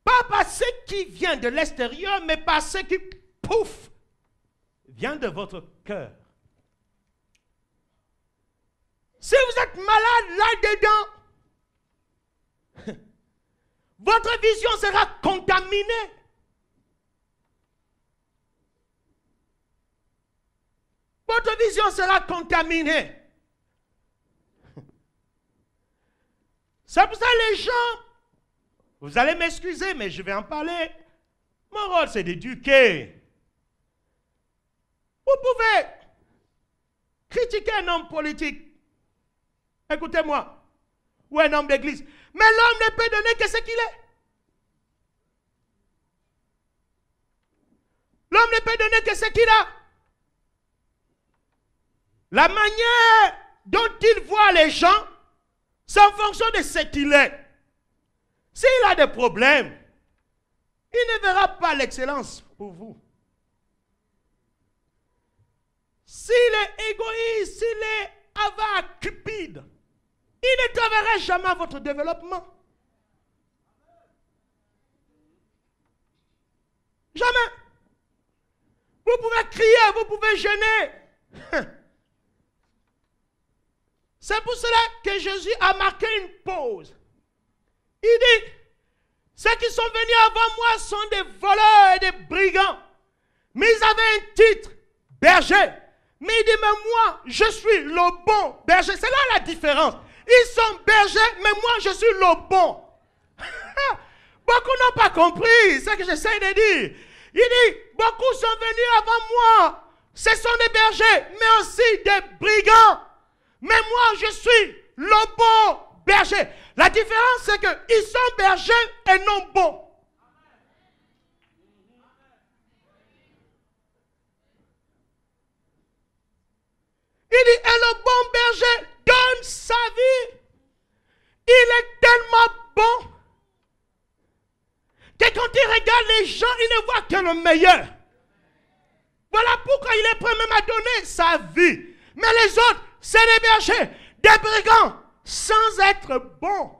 Pas par ce qui vient de l'extérieur, mais par ce qui, pouf, vient de votre cœur. Si vous êtes malade là-dedans, votre vision sera contaminée. Votre vision sera contaminée. C'est pour ça que les gens, vous allez m'excuser, mais je vais en parler. Mon rôle, c'est d'éduquer. Vous pouvez critiquer un homme politique. Écoutez-moi. Ou un homme d'église. Mais l'homme ne peut donner que ce qu'il est. L'homme ne peut donner que ce qu'il a. La manière dont il voit les gens, c'est en fonction de ce qu'il est. S'il a des problèmes, il ne verra pas l'excellence pour vous. S'il est égoïste, s'il est avare, cupide, il ne travaillera jamais votre développement. Jamais. Vous pouvez crier, vous pouvez jeûner. C'est pour cela que Jésus a marqué une pause. Il dit, ceux qui sont venus avant moi sont des voleurs et des brigands. Mais ils avaient un titre, berger. Mais il dit, mais moi, je suis le bon berger. C'est là la différence. Ils sont bergers, mais moi, je suis le bon. Beaucoup n'ont pas compris ce que j'essaie de dire. Il dit, beaucoup sont venus avant moi. Ce sont des bergers, mais aussi des brigands. Mais moi, je suis le bon berger. La différence, c'est qu'ils sont bergers et non bons. Il dit, et le bon berger donne sa vie. Il est tellement bon. les gens, ils ne voient que le meilleur. Voilà pourquoi il est prêt même à donner sa vie. Mais les autres, c'est des bergers, des brigands, sans être bons.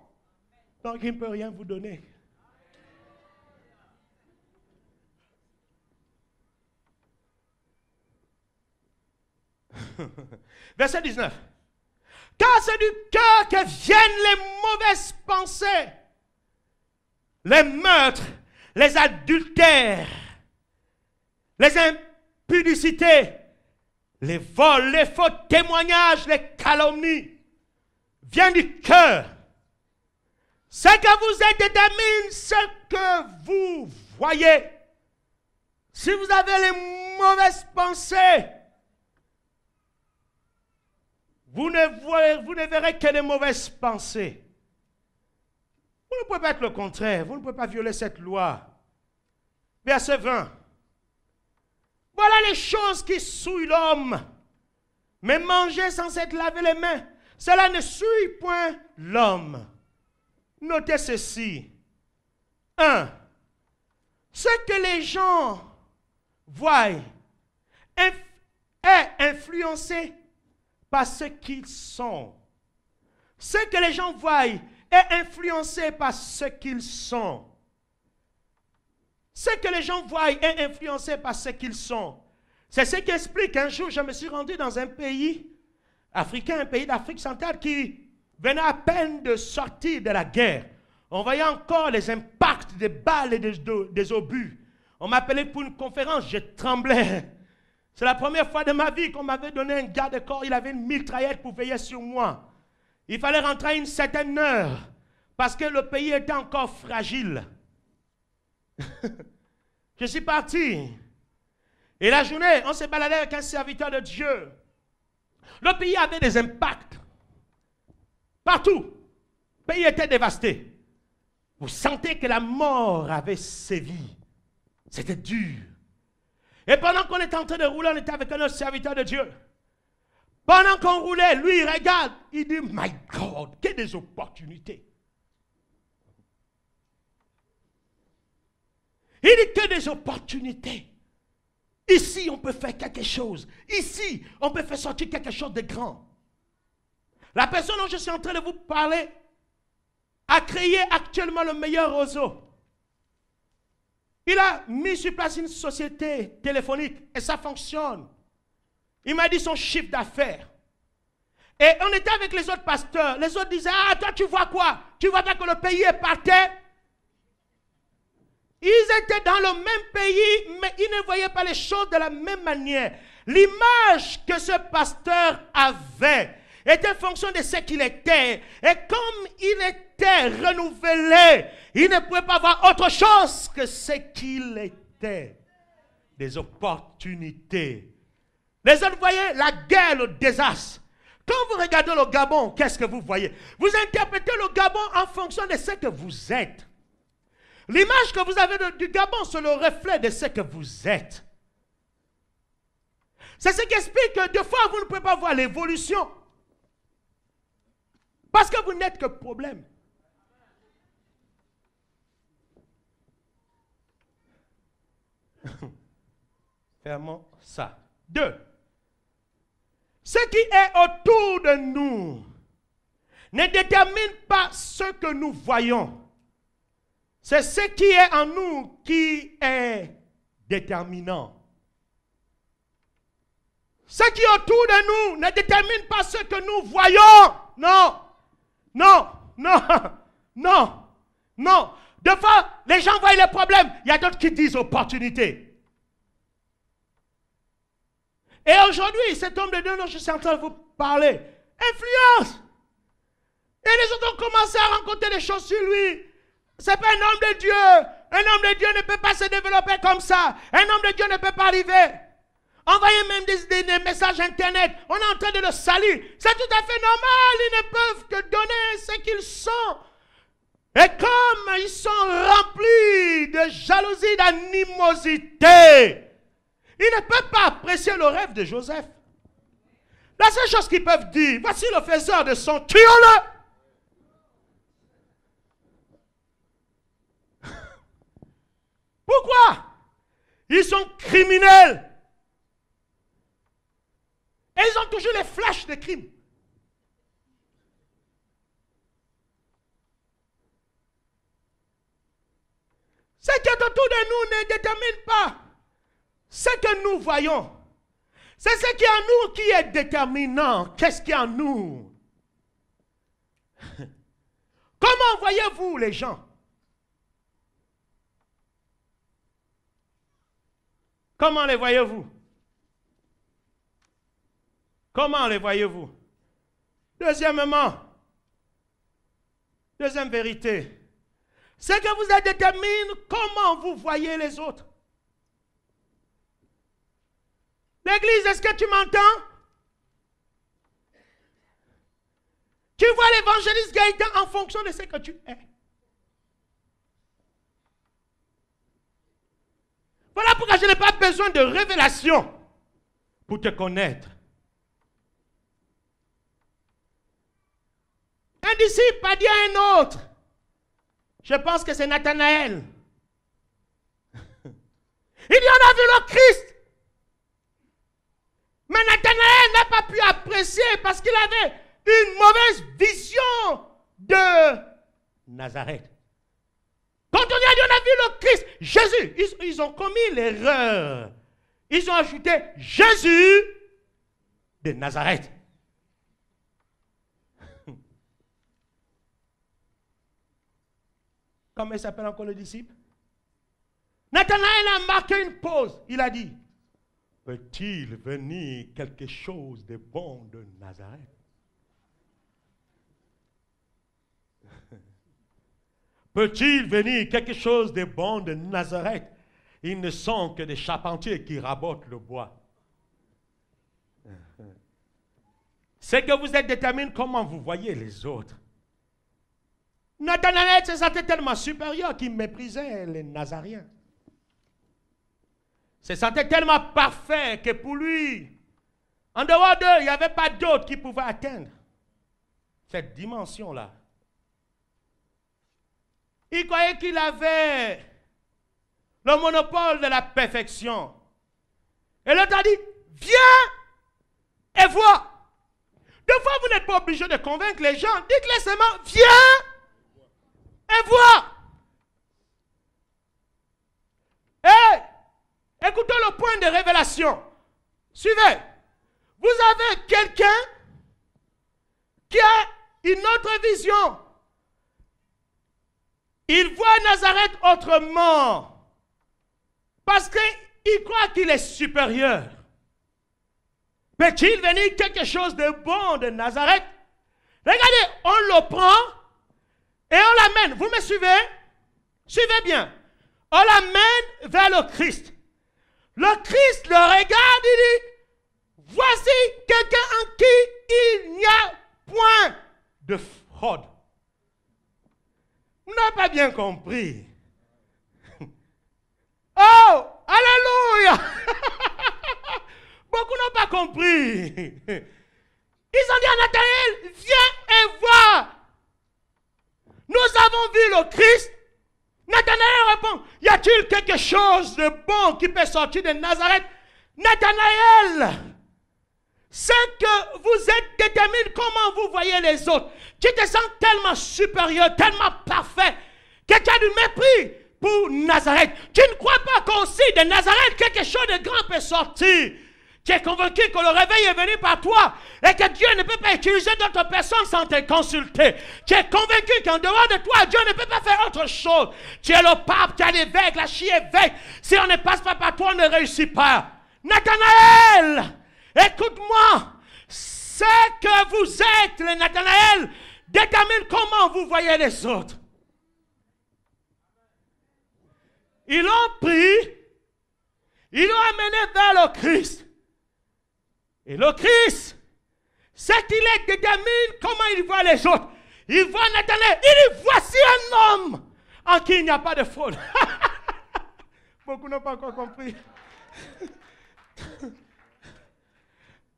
Donc il ne peut rien vous donner. Verset 19. Car c'est du cœur que viennent les mauvaises pensées, les meurtres, les adultères, les impudicités, les vols, les faux témoignages, les calomnies. Viennent du cœur. Ce que vous êtes détermine ce que vous voyez. Si vous avez les mauvaises pensées, vous ne verrez que des mauvaises pensées. Vous ne pouvez pas être le contraire. Vous ne pouvez pas violer cette loi. Verset 20. Voilà les choses qui souillent l'homme. Mais manger sans s'être lavé les mains, cela ne souille point l'homme. Notez ceci. 1. Ce que les gens voient est influencé par ce qu'ils sont. Ce que les gens voient est influencé par ce qu'ils sont. Ce que les gens voient est influencé par ce qu'ils sont. C'est ce qui explique qu'un jour, je me suis rendu dans un pays africain, un pays d'Afrique centrale qui venait à peine de sortir de la guerre. On voyait encore les impacts des balles et des obus. On m'appelait pour une conférence, je tremblais. C'est la première fois de ma vie qu'on m'avait donné un garde-corps. Il avait une mitraillette pour veiller sur moi. Il fallait rentrer à une certaine heure parce que le pays était encore fragile. Je suis parti. Et la journée, on s'est baladé avec un serviteur de Dieu. Le pays avait des impacts. Partout. Le pays était dévasté. Vous sentez que la mort avait sévi. C'était dur. Et pendant qu'on était en train de rouler, on était avec un autre serviteur de Dieu. Pendant qu'on roulait, lui, il regarde. Il dit, my God, quelle des opportunités. Il dit que des opportunités. Ici, on peut faire quelque chose. Ici, on peut faire sortir quelque chose de grand. La personne dont je suis en train de vous parler a créé actuellement le meilleur réseau. Il a mis sur place une société téléphonique et ça fonctionne. Il m'a dit son chiffre d'affaires. Et on était avec les autres pasteurs. Les autres disaient, ah, toi tu vois quoi? Tu vois bien que le pays est par terre? Ils étaient dans le même pays, mais ils ne voyaient pas les choses de la même manière. L'image que ce pasteur avait était en fonction de ce qu'il était. Et comme il était renouvelé, il ne pouvait pas voir autre chose que ce qu'il était. Des opportunités. Les autres voyaient la guerre, le désastre. Quand vous regardez le Gabon, qu'est-ce que vous voyez? Vous interprétez le Gabon en fonction de ce que vous êtes. L'image que vous avez du Gabon, c'est le reflet de ce que vous êtes. C'est ce qui explique que des fois, vous ne pouvez pas voir l'évolution. Parce que vous n'êtes que problème. Fermons ça. 2. Ce qui est autour de nous ne détermine pas ce que nous voyons. C'est ce qui est en nous qui est déterminant. Ce qui est autour de nous ne détermine pas ce que nous voyons. Non, non, non, non, non. Des fois, les gens voient les problèmes. Il y a d'autres qui disent opportunité. Et aujourd'hui, cet homme de Dieu dont je suis en train de vous parler, influence. Et les autres ont commencé à rencontrer des choses sur lui. Ce n'est pas un homme de Dieu. Un homme de Dieu ne peut pas se développer comme ça. Un homme de Dieu ne peut pas arriver. Envoyer même des messages internet. On est en train de le salir. C'est tout à fait normal. Ils ne peuvent que donner ce qu'ils sont. Et comme ils sont remplis de jalousie, d'animosité, ils ne peuvent pas apprécier le rêve de Joseph. La seule chose qu'ils peuvent dire, voici le faiseur de son, tuons-le. Pourquoi? criminels. Et ils ont toujours les flashs de crimes. Ce qui est autour de nous ne détermine pas ce que nous voyons. C'est ce qui est en nous qui est déterminant. Qu'est-ce qui est en nous? Comment voyez-vous les gens? Comment les voyez-vous? Comment les voyez-vous? Deuxièmement, deuxième vérité, c'est que vous êtes déterminé comment vous voyez les autres. L'église, est-ce que tu m'entends? Tu vois l'évangéliste Gaëtan en fonction de ce que tu es. Voilà pourquoi je n'ai pas besoin de révélation pour te connaître. Un disciple a dit à un autre, je pense que c'est Nathanaël. Il dit, on a vu le Christ. Mais Nathanaël n'a pas pu apprécier parce qu'il avait une mauvaise vision de Nazareth. Quand on a dit, on a vu le Christ, Jésus, ils ont commis l'erreur. Ils ont ajouté Jésus de Nazareth. Comment il s'appelle encore le disciple? Nathanaël a marqué une pause. Il a dit, peut-il venir quelque chose de bon de Nazareth? Peut-il venir quelque chose de bon de Nazareth? Ils ne sont que des charpentiers qui rabotent le bois. C'est que vous êtes déterminé comment vous voyez les autres. Nathanaël se sentait tellement supérieur qu'il méprisait les Nazaréens. Se sentait tellement parfait que pour lui, en dehors d'eux, il n'y avait pas d'autres qui pouvaient atteindre cette dimension-là. Il croyait qu'il avait le monopole de la perfection. Et l'autre a dit, viens et vois. Des fois, vous n'êtes pas obligé de convaincre les gens. Dites-les seulement, viens et vois. Et écoutez le point de révélation. Suivez. Vous avez quelqu'un qui a une autre vision. Il voit Nazareth autrement. Parce qu'il croit qu'il est supérieur. Peut-il venir quelque chose de bon de Nazareth? Regardez, on le prend et on l'amène. Vous me suivez? Suivez bien. On l'amène vers le Christ. Le Christ le regarde et dit, voici quelqu'un en qui il n'y a point de fraude. Vous n'avez pas bien compris. Oh, alléluia. Beaucoup n'ont pas compris. Ils ont dit à Nathanaël, viens et vois. Nous avons vu le Christ. Nathanaël répond, y a-t-il quelque chose de bon qui peut sortir de Nazareth? Nathanaël, c'est que vous êtes déterminé comment vous voyez les autres. Tu te sens tellement supérieur, tellement parfait, que tu as du mépris pour Nazareth. Tu ne crois pas qu'aussi de Nazareth, quelque chose de grand peut sortir. Tu es convaincu que le réveil est venu par toi et que Dieu ne peut pas utiliser d'autres personnes sans te consulter. Tu es convaincu qu'en dehors de toi, Dieu ne peut pas faire autre chose. Tu es le pape, tu es l'évêque, l'archiévêque. Si on ne passe pas par toi, on ne réussit pas. Nathanaël, écoute-moi. C'est que vous êtes, le Nathanaël, détermine comment vous voyez les autres. Ils l'ont pris, ils l'ont amené vers le Christ. Et le Christ, c'est qu'il est déterminé comment il voit les autres. Il voit Nathanaël, il dit, voici un homme en qui il n'y a pas de fraude. Beaucoup n'ont pas encore compris.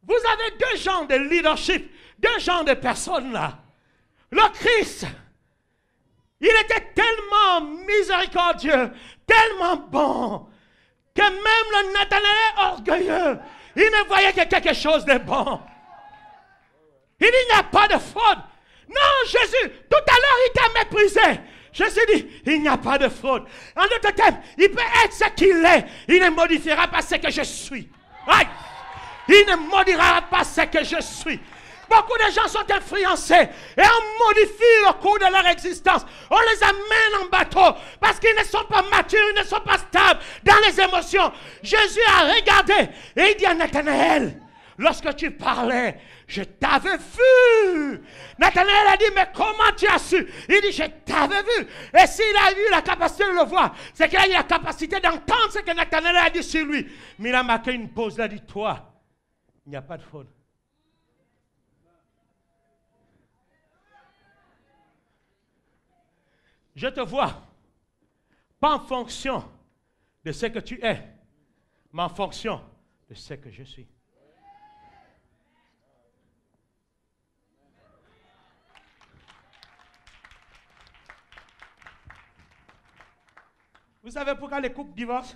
Vous avez deux genres de leadership, deux genres de personnes là. Le Christ, il était tellement miséricordieux, tellement bon, que même le Nathanaël orgueilleux, il ne voyait que quelque chose de bon. Il dit, il n'y a pas de fraude. Non, Jésus, tout à l'heure, il t'a méprisé. Jésus dit, il n'y a pas de fraude. En d'autres termes, il peut être ce qu'il est. Il ne modifiera pas ce que je suis. Aïe. Il ne modifiera pas ce que je suis. Beaucoup de gens sont influencés et on modifie au cours de leur existence. On les amène en bateau parce qu'ils ne sont pas matures, ils ne sont pas stables dans les émotions. Jésus a regardé et il dit à Nathanaël, lorsque tu parlais, je t'avais vu. Nathanaël a dit, mais comment tu as su? Il dit, je t'avais vu. Et s'il a eu la capacité de le voir, c'est qu'il a eu la capacité d'entendre ce que Nathanaël a dit sur lui. Mais il a marqué une pause, il a dit, toi, il n'y a pas de faute. Je te vois, pas en fonction de ce que tu es, mais en fonction de ce que je suis. Vous savez pourquoi les couples divorcent?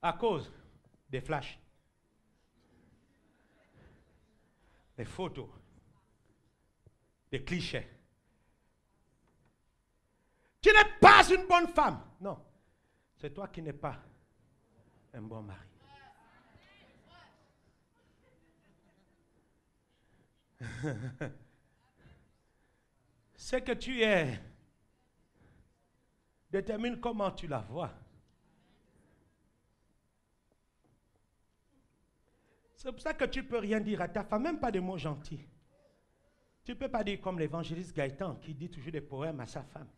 À cause des flashs, des photos, des clichés. Tu n'es pas une bonne femme. Non, c'est toi qui n'es pas un bon mari. Ce que tu es détermine comment tu la vois. C'est pour ça que tu ne peux rien dire à ta femme, même pas des mots gentils. Tu ne peux pas dire comme l'évangéliste Gaëtan qui dit toujours des poèmes à sa femme.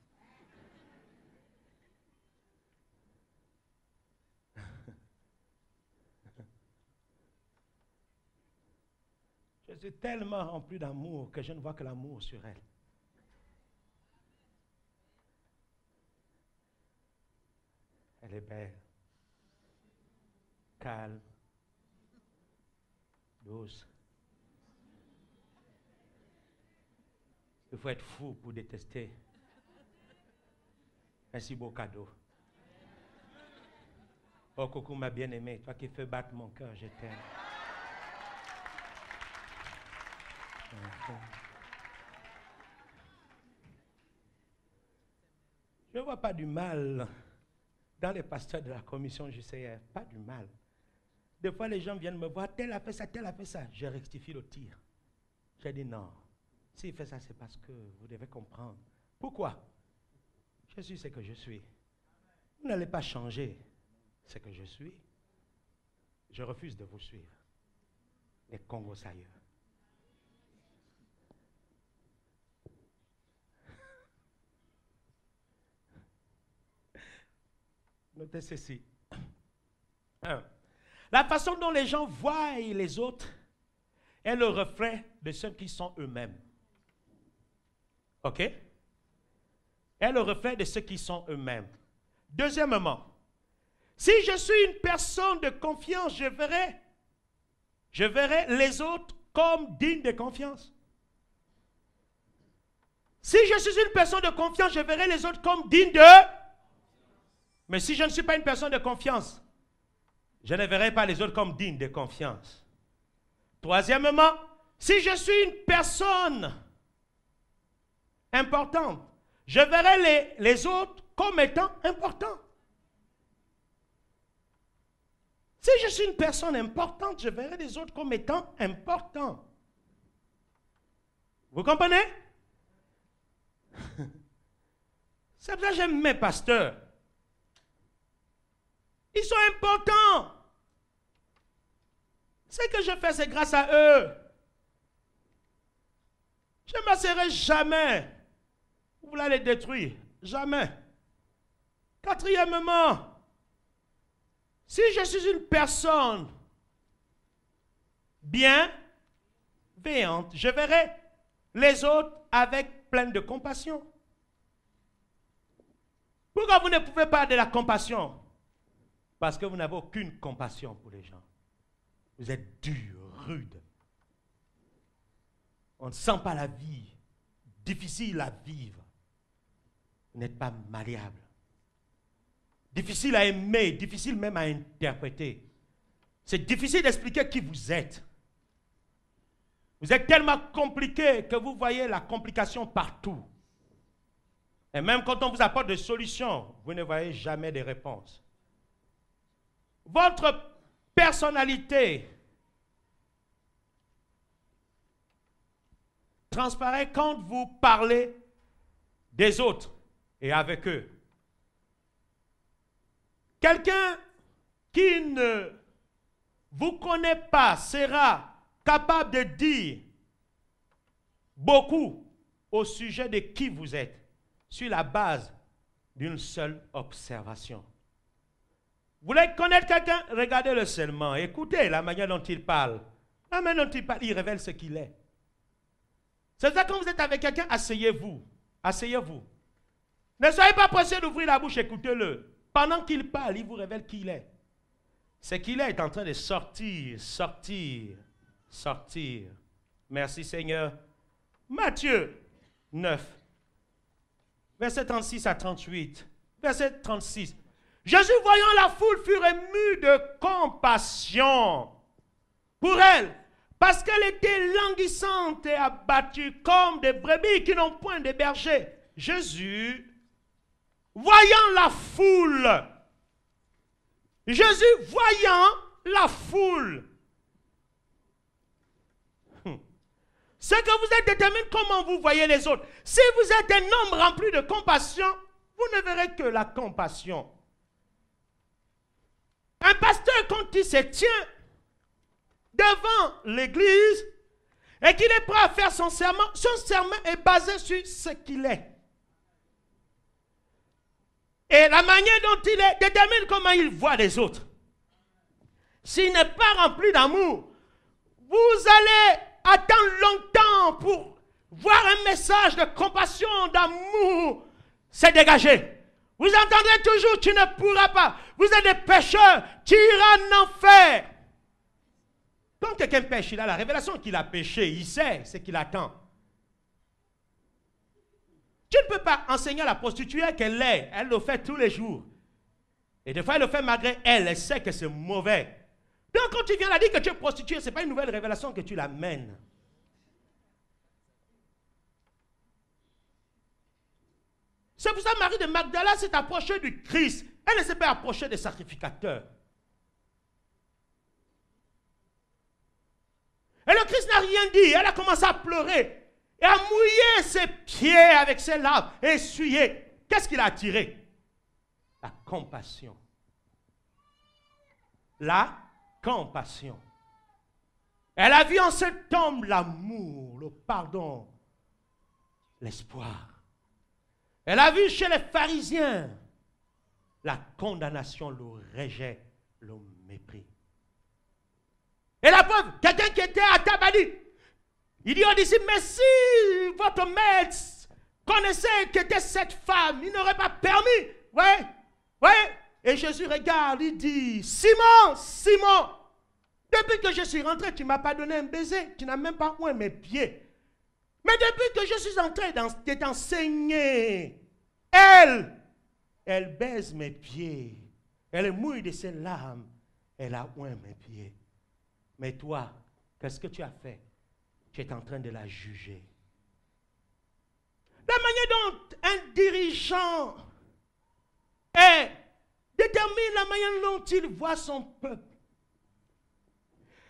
Je suis tellement rempli d'amour que je ne vois que l'amour sur elle. Elle est belle, calme, douce. Il faut être fou pour détester un si beau cadeau. Oh, coucou ma bien-aimée, toi qui fais battre mon cœur, je t'aime. Je ne vois pas du mal dans les pasteurs de la commission JCR, pas du mal. Des fois, les gens viennent me voir, tel a fait ça, tel a fait ça. Je rectifie le tir. J'ai dit non. S'il fait ça, c'est parce que vous devez comprendre. Pourquoi? Je suis ce que je suis. Vous n'allez pas changer ce que je suis. Je refuse de vous suivre. Les Congos ailleurs. Notez ceci. La façon dont les gens voient les autres est le reflet de ceux qui sont eux-mêmes. OK? Est le reflet de ceux qui sont eux-mêmes. Deuxièmement, si je suis une personne de confiance, je verrai les autres comme dignes de confiance. Si je suis une personne de confiance, je verrai les autres comme dignes de... Mais si je ne suis pas une personne de confiance, je ne verrai pas les autres comme dignes de confiance. Troisièmement, si je suis une personne importante, je verrai les autres comme étant importants. Si je suis une personne importante, je verrai les autres comme étant importants. Vous comprenez? C'est pour ça que j'aime mes pasteurs. Ils sont importants. Ce que je fais, c'est grâce à eux. Je ne m'asserai jamais. Vous voulez les détruire? Jamais. Quatrièmement, si je suis une personne bienveillante, je verrai les autres avec plein de compassion. Pourquoi vous ne pouvez pas de la compassion? Parce que vous n'avez aucune compassion pour les gens. Vous êtes dur, rude. on ne sent pas la vie, difficile à vivre, vous n'êtes pas malléable. Difficile à aimer, difficile même à interpréter. C'est difficile d'expliquer qui vous êtes. Vous êtes tellement compliqué que vous voyez la complication partout. Et même quand on vous apporte des solutions, vous ne voyez jamais de réponses. Votre personnalité transparaît quand vous parlez des autres et avec eux. Quelqu'un qui ne vous connaît pas sera capable de dire beaucoup au sujet de qui vous êtes sur la base d'une seule observation. Vous voulez connaître quelqu'un? Regardez-le seulement. Écoutez la manière dont il parle. La manière dont il parle, il révèle ce qu'il est. C'est ça, quand vous êtes avec quelqu'un, asseyez-vous. Asseyez-vous. Ne soyez pas pressé d'ouvrir la bouche, écoutez-le. Pendant qu'il parle, il vous révèle qui il est. Ce qu'il est en train de sortir, sortir, sortir. Merci Seigneur. Matthieu 9, verset 36 à 38. Verset 36. Jésus, voyant la foule, fut ému de compassion pour elle, parce qu'elle était languissante et abattue comme des brebis qui n'ont point de berger. Jésus, voyant la foule, Jésus, voyant la foule, ce que vous êtes détermine comment vous voyez les autres. Si vous êtes un homme rempli de compassion, vous ne verrez que la compassion. Un pasteur, quand il se tient devant l'église et qu'il est prêt à faire son serment est basé sur ce qu'il est. Et la manière dont il est détermine comment il voit les autres. S'il n'est pas rempli d'amour, vous allez attendre longtemps pour voir un message de compassion, d'amour se dégager. Vous entendrez toujours, tu ne pourras pas. Vous êtes des pécheurs, tu iras en enfer. Quand quelqu'un pêche, il a la révélation qu'il a péché, il sait ce qu'il attend. Tu ne peux pas enseigner à la prostituée qu'elle l'est, elle le fait tous les jours. Et des fois, elle le fait malgré elle, elle sait que c'est mauvais. Donc quand tu viens la dire que tu es prostituée, ce n'est pas une nouvelle révélation que tu l'amènes. C'est pour ça que Marie de Magdala s'est approchée du Christ. Elle ne s'est pas approchée des sacrificateurs. Et le Christ n'a rien dit. Elle a commencé à pleurer et à mouiller ses pieds avec ses larmes et essuyer. Qu'est-ce qu'il a attiré? La compassion. La compassion. Elle a vu en cet homme l'amour, le pardon, l'espoir. Elle a vu chez les pharisiens la condamnation, le rejet, le mépris. Et la preuve, quelqu'un qui était à table a dit, il dit aux disciples, mais si votre maître connaissait qui était cette femme, il n'aurait pas permis. Ouais. Et Jésus regarde, il dit, Simon, Simon, depuis que je suis rentré, tu ne m'as pas donné un baiser, tu n'as même pas oint mes pieds. Mais depuis que je suis entré dans t'enseigner, elle baise mes pieds, elle mouille de ses larmes, elle a oint mes pieds. Mais toi, qu'est-ce que tu as fait? Tu es en train de la juger. La manière dont un dirigeant détermine la manière dont il voit son peuple.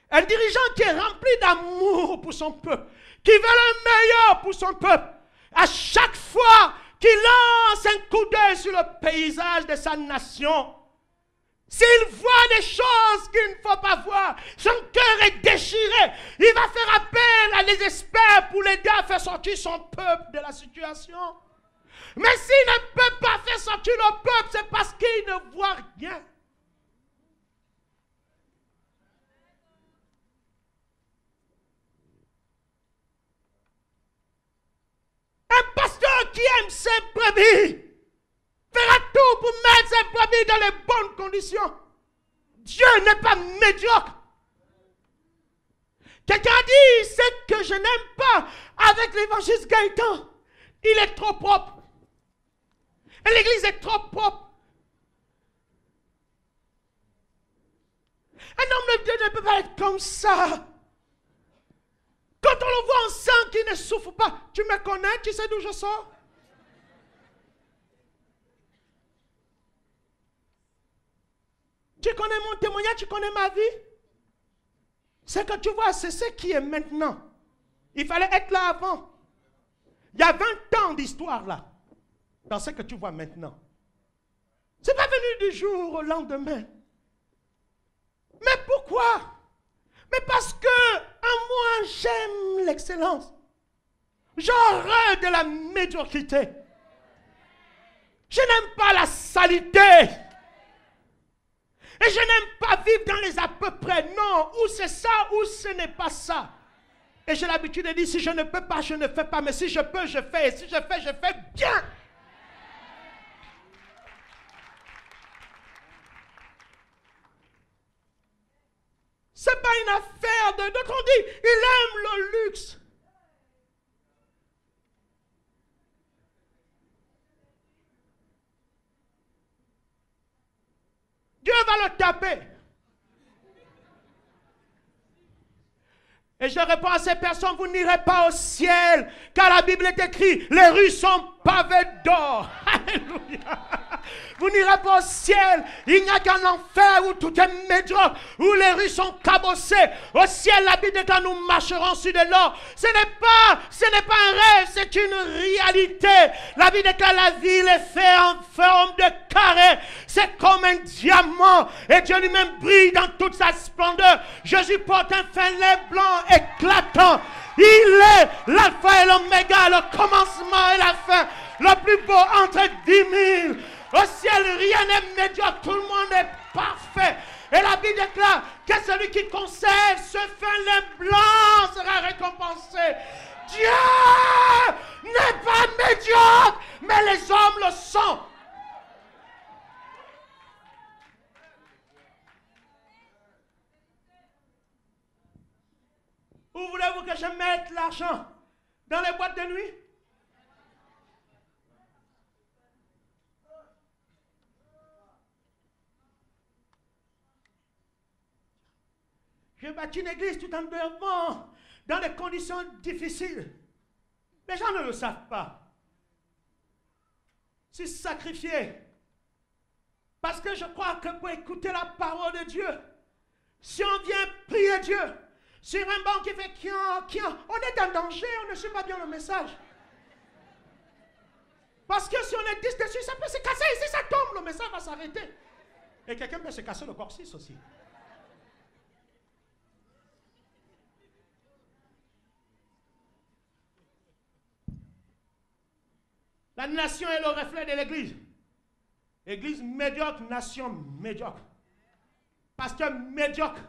Un dirigeant qui est rempli d'amour pour son peuple, qui veut le meilleur pour son peuple, à chaque fois qu'il lance un coup d'œil sur le paysage de sa nation, s'il voit des choses qu'il ne faut pas voir, son cœur est déchiré, il va faire appel à des experts pour l'aider à faire sortir son peuple de la situation. Mais s'il ne peut pas faire sortir le peuple, c'est parce qu'il ne voit rien. Un pasteur qui aime ses brebis fera tout pour mettre ses brebis dans les bonnes conditions. Dieu n'est pas médiocre. Quelqu'un dit, ce que je n'aime pas avec l'évangile Gaëtan, il est trop propre. Et l'église est trop propre. Un homme de Dieu ne peut pas être comme ça. Quand on le voit, on sent qu'il ne souffre pas. Tu me connais, tu sais d'où je sors? Tu connais mon témoignage, tu connais ma vie? C'est que tu vois, c'est ce qui est maintenant. Il fallait être là avant. Il y a 20 ans d'histoire là, dans ce que tu vois maintenant. Ce n'est pas venu du jour au lendemain. Mais pourquoi? Mais parce que moi, j'aime l'excellence. J'aurais de la médiocrité. Je n'aime pas la saleté. Et je n'aime pas vivre dans les à peu près. Non, ou c'est ça, ou ce n'est pas ça. Et j'ai l'habitude de dire, si je ne peux pas, je ne fais pas. Mais si je peux, je fais. Et si je fais bien. Ce n'est pas une affaire de... D'autres on dit, il aime le luxe. Dieu va le taper. Et je réponds à ces personnes, vous n'irez pas au ciel, car la Bible est écrite, les rues sont pavées d'or. Alléluia. Vous n'irez pas au ciel, il n'y a qu'un enfer où tout est médiocre, où les rues sont cabossées. Au ciel, la Bible est quand nous marcherons sur de l'or. Ce n'est pas un rêve, c'est une réalité. La Bible est quand la ville est faite en forme de carré. C'est comme un diamant. Et Dieu lui-même brille dans toute sa splendeur. Jésus porte un filet blanc éclatant. Il est l'alpha et l'oméga, le commencement et la fin. Le plus beau entre 10 000. Au ciel, rien n'est médiocre, tout le monde est parfait. Et la Bible déclare que celui qui conserve ce filet blanc sera récompensé. Dieu n'est pas médiocre, mais les hommes le sont. Où voulez-vous que je mette l'argent? Dans les boîtes de nuit? J'ai bâti une église tout en devant, dans des conditions difficiles. Les gens ne le savent pas. C'est sacrifié. Parce que je crois que pour écouter la parole de Dieu, si on vient prier Dieu, sur un banc qui fait on est en danger, on ne suit pas bien le message. Parce que si on est 10 dessus, ça peut se casser. Et si ça tombe, le message va s'arrêter. Et quelqu'un peut se casser le coccyx aussi. La nation est le reflet de l'église. Église médiocre, nation médiocre. Pasteur médiocre,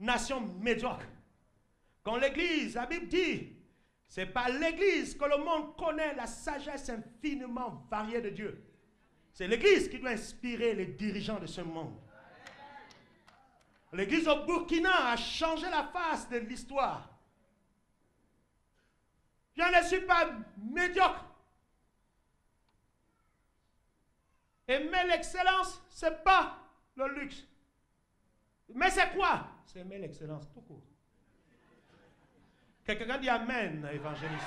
nation médiocre. Quand l'église, la Bible dit, c'est par l'église que le monde connaît la sagesse infiniment variée de Dieu. C'est l'église qui doit inspirer les dirigeants de ce monde. L'église au Burkina a changé la face de l'histoire. Je ne suis pas médiocre. Aimer l'excellence, ce n'est pas le luxe. Mais c'est quoi? C'est aimer l'excellence, tout court. Quelqu'un dit Amen, évangéliste.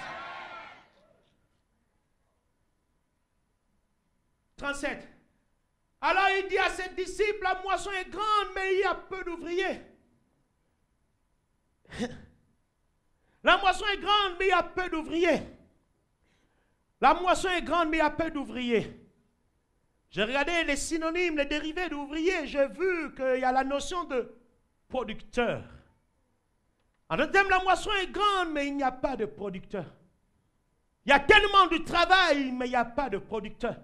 37. Alors il dit à ses disciples, la moisson est grande, mais il y a peu d'ouvriers. La moisson est grande, mais il y a peu d'ouvriers. La moisson est grande, mais il y a peu d'ouvriers. J'ai regardé les synonymes, les dérivés d'ouvrier. J'ai vu qu'il y a la notion de producteur. En d'autres termes, la moisson est grande, mais il n'y a pas de producteur. Il y a tellement de travail, mais il n'y a pas de producteur.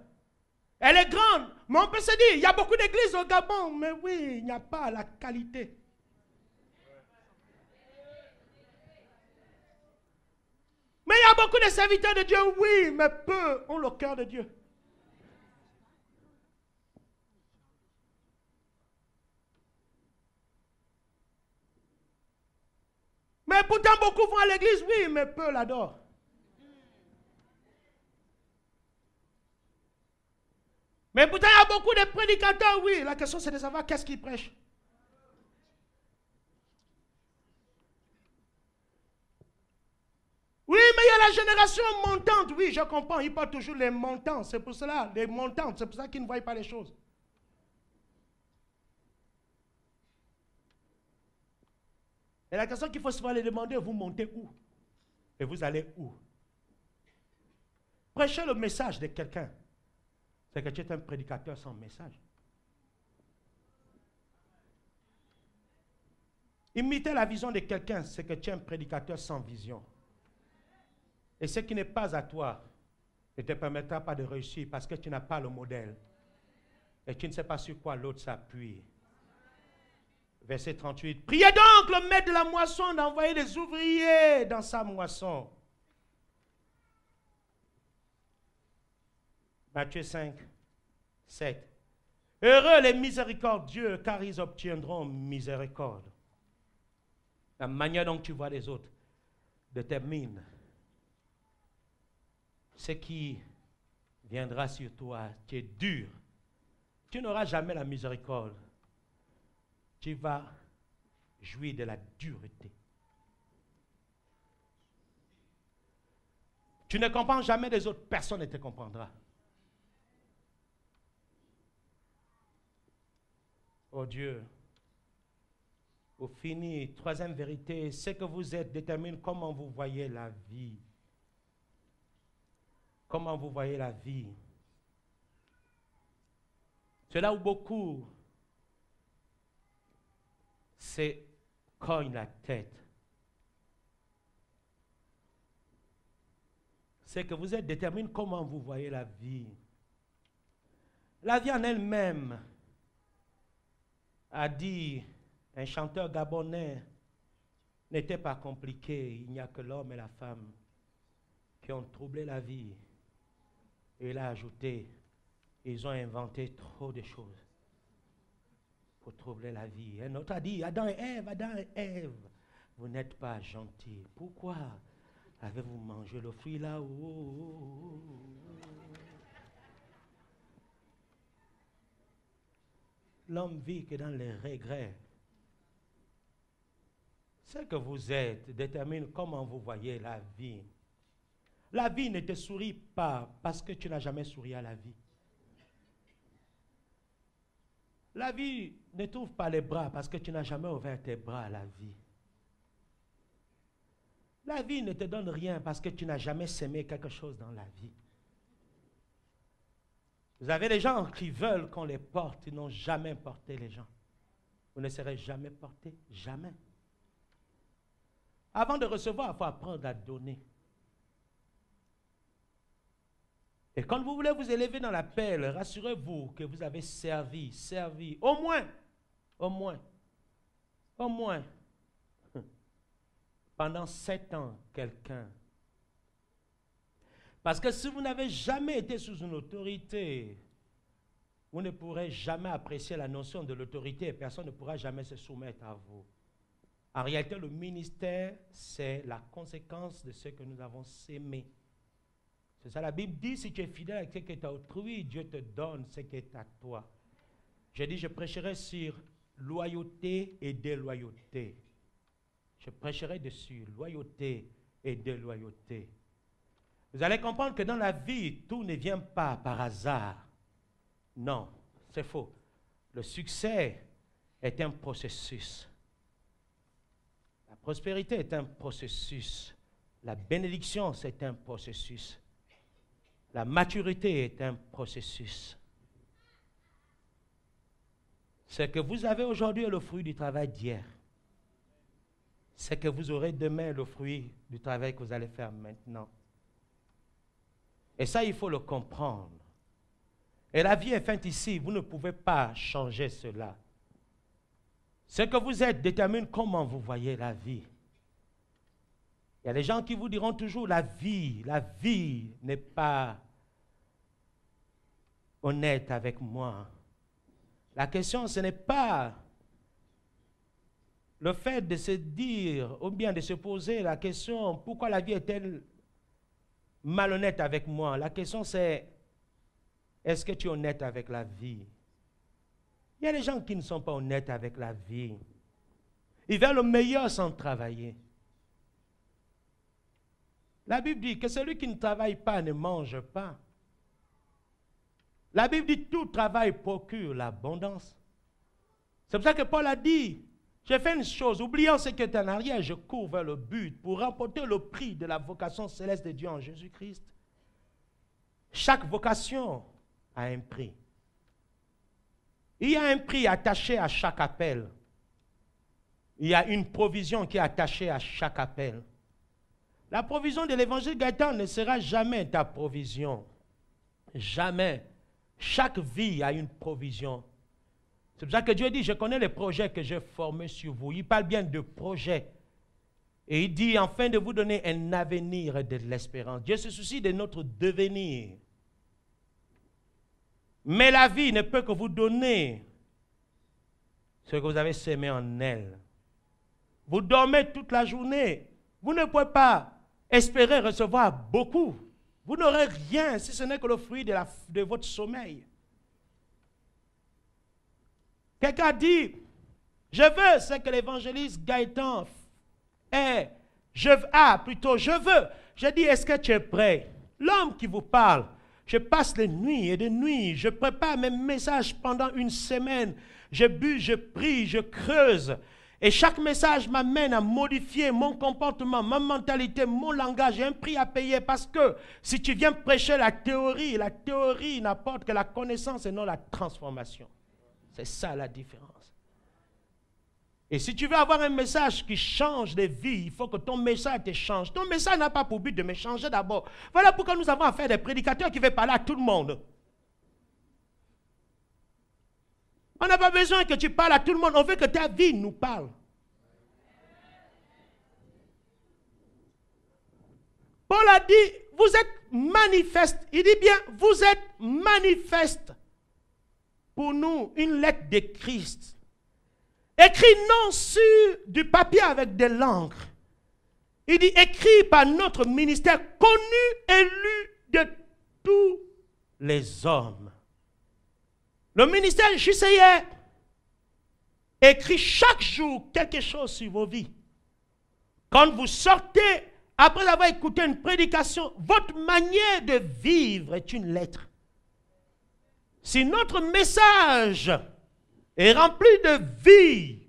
Elle est grande, mais on peut se dire, il y a beaucoup d'églises au Gabon, mais oui, il n'y a pas la qualité. Mais il y a beaucoup de serviteurs de Dieu, oui, mais peu ont le cœur de Dieu. Mais Mais pourtant, beaucoup vont à l'église, oui, mais peu l'adorent. Mais pourtant, il y a beaucoup de prédicateurs, oui. La question, c'est de savoir qu'est-ce qu'ils prêchent. Oui, mais il y a la génération montante. Oui, je comprends. Ils parlent toujours les montants. C'est pour cela, les montantes. C'est pour ça qu'ils ne voient pas les choses. Et la question qu'il faut souvent les demander, vous montez où? Et vous allez où? Prêcher le message de quelqu'un, c'est que tu es un prédicateur sans message. Imiter la vision de quelqu'un, c'est que tu es un prédicateur sans vision. Et ce qui n'est pas à toi ne te permettra pas de réussir parce que tu n'as pas le modèle. Et tu ne sais pas sur quoi l'autre s'appuie. Verset 38. Priez donc le maître de la moisson d'envoyer des ouvriers dans sa moisson. Matthieu 5, 7. Heureux les miséricordieux, car ils obtiendront miséricorde. La manière dont tu vois les autres détermine ce qui viendra sur toi. Tu es dur. Tu n'auras jamais la miséricorde. Tu vas jouir de la dureté. Tu ne comprends jamais les autres, personne ne te comprendra. Oh Dieu, pour finir, troisième vérité, ce que vous êtes détermine comment vous voyez la vie. Comment vous voyez la vie. C'est là où beaucoup se cognent la tête. C'est que vous êtes détermine comment vous voyez la vie. La vie en elle-même, a dit un chanteur gabonais, n'était pas compliqué. Il n'y a que l'homme et la femme qui ont troublé la vie. Et il a ajouté, ils ont inventé trop de choses pour troubler la vie. Un autre a dit, Adam et Ève, vous n'êtes pas gentils. Pourquoi avez-vous mangé le fruit là-haut? L'homme vit que dans les regrets. Ce que vous êtes détermine comment vous voyez la vie. La vie ne te sourit pas parce que tu n'as jamais souri à la vie. La vie ne t'ouvre pas les bras parce que tu n'as jamais ouvert tes bras à la vie. La vie ne te donne rien parce que tu n'as jamais sémé quelque chose dans la vie. Vous avez des gens qui veulent qu'on les porte, ils n'ont jamais porté les gens. Vous ne serez jamais porté, jamais. Avant de recevoir, il faut apprendre à donner. Et quand vous voulez vous élever dans l'appel, rassurez-vous que vous avez servi, au moins, pendant 7 ans, quelqu'un. Parce que si vous n'avez jamais été sous une autorité, vous ne pourrez jamais apprécier la notion de l'autorité et personne ne pourra jamais se soumettre à vous. En réalité, le ministère, c'est la conséquence de ce que nous avons sémé. C'est ça, la Bible dit, si tu es fidèle avec ce qui est à autrui, Dieu te donne ce qui est à toi. J'ai dit, je prêcherai sur loyauté et déloyauté. Je prêcherai dessus, loyauté et déloyauté. Vous allez comprendre que dans la vie, tout ne vient pas par hasard. Non, c'est faux. Le succès est un processus. La prospérité est un processus. La bénédiction, c'est un processus. La maturité est un processus. Ce que vous avez aujourd'hui est le fruit du travail d'hier. Ce que vous aurez demain est le fruit du travail que vous allez faire maintenant. Et ça, il faut le comprendre. Et la vie est faite ici. Vous ne pouvez pas changer cela. Ce que vous êtes détermine comment vous voyez la vie. Il y a des gens qui vous diront toujours la vie n'est pas honnête avec moi. La question, ce n'est pas le fait de se dire, ou bien de se poser la question, pourquoi la vie est-elle malhonnête avec moi? La question c'est, est-ce que tu es honnête avec la vie? Il y a des gens qui ne sont pas honnêtes avec la vie. Ils veulent le meilleur sans travailler. La Bible dit que celui qui ne travaille pas ne mange pas. La Bible dit tout travail procure l'abondance. C'est pour ça que Paul a dit, j'ai fait une chose, oubliant ce qui est en arrière, je cours vers le but pour remporter le prix de la vocation céleste de Dieu en Jésus-Christ. Chaque vocation a un prix. Il y a un prix attaché à chaque appel. Il y a une provision qui est attachée à chaque appel. La provision de l'évangile Gaëtan ne sera jamais ta provision. Jamais. Chaque vie a une provision. C'est pour ça que Dieu dit, je connais les projets que j'ai formés sur vous. Il parle bien de projets. Et il dit, afin de vous donner un avenir et de l'espérance. Dieu se soucie de notre devenir. Mais la vie ne peut que vous donner ce que vous avez semé en elle. Vous dormez toute la journée. Vous ne pouvez pas espérer recevoir beaucoup. Vous n'aurez rien si ce n'est que le fruit de votre sommeil. Quelqu'un dit, je veux ce que l'évangéliste Gaëtan est. Je veux. Je dis, est-ce que tu es prêt? L'homme qui vous parle, je passe les nuits et des nuits, je prépare mes messages pendant une semaine. Je bus, je prie, je creuse. Et chaque message m'amène à modifier mon comportement, ma mentalité, mon langage. J'ai un prix à payer parce que si tu viens prêcher la théorie n'apporte que la connaissance et non la transformation. C'est ça la différence. Et si tu veux avoir un message qui change les vies, il faut que ton message te change. Ton message n'a pas pour but de me changer d'abord. Voilà pourquoi nous avons affaire à des prédicateurs qui veulent parler à tout le monde. On n'a pas besoin que tu parles à tout le monde. On veut que ta vie nous parle. Paul a dit, vous êtes manifeste. Il dit bien, vous êtes manifeste. Pour nous, une lettre de Christ. Écrit non sur du papier avec de l'encre. Il dit, écrit par notre ministère, connu et lu de tous les hommes. Le ministère JCR écrit chaque jour quelque chose sur vos vies. Quand vous sortez, après avoir écouté une prédication, votre manière de vivre est une lettre. Si notre message est rempli de vie,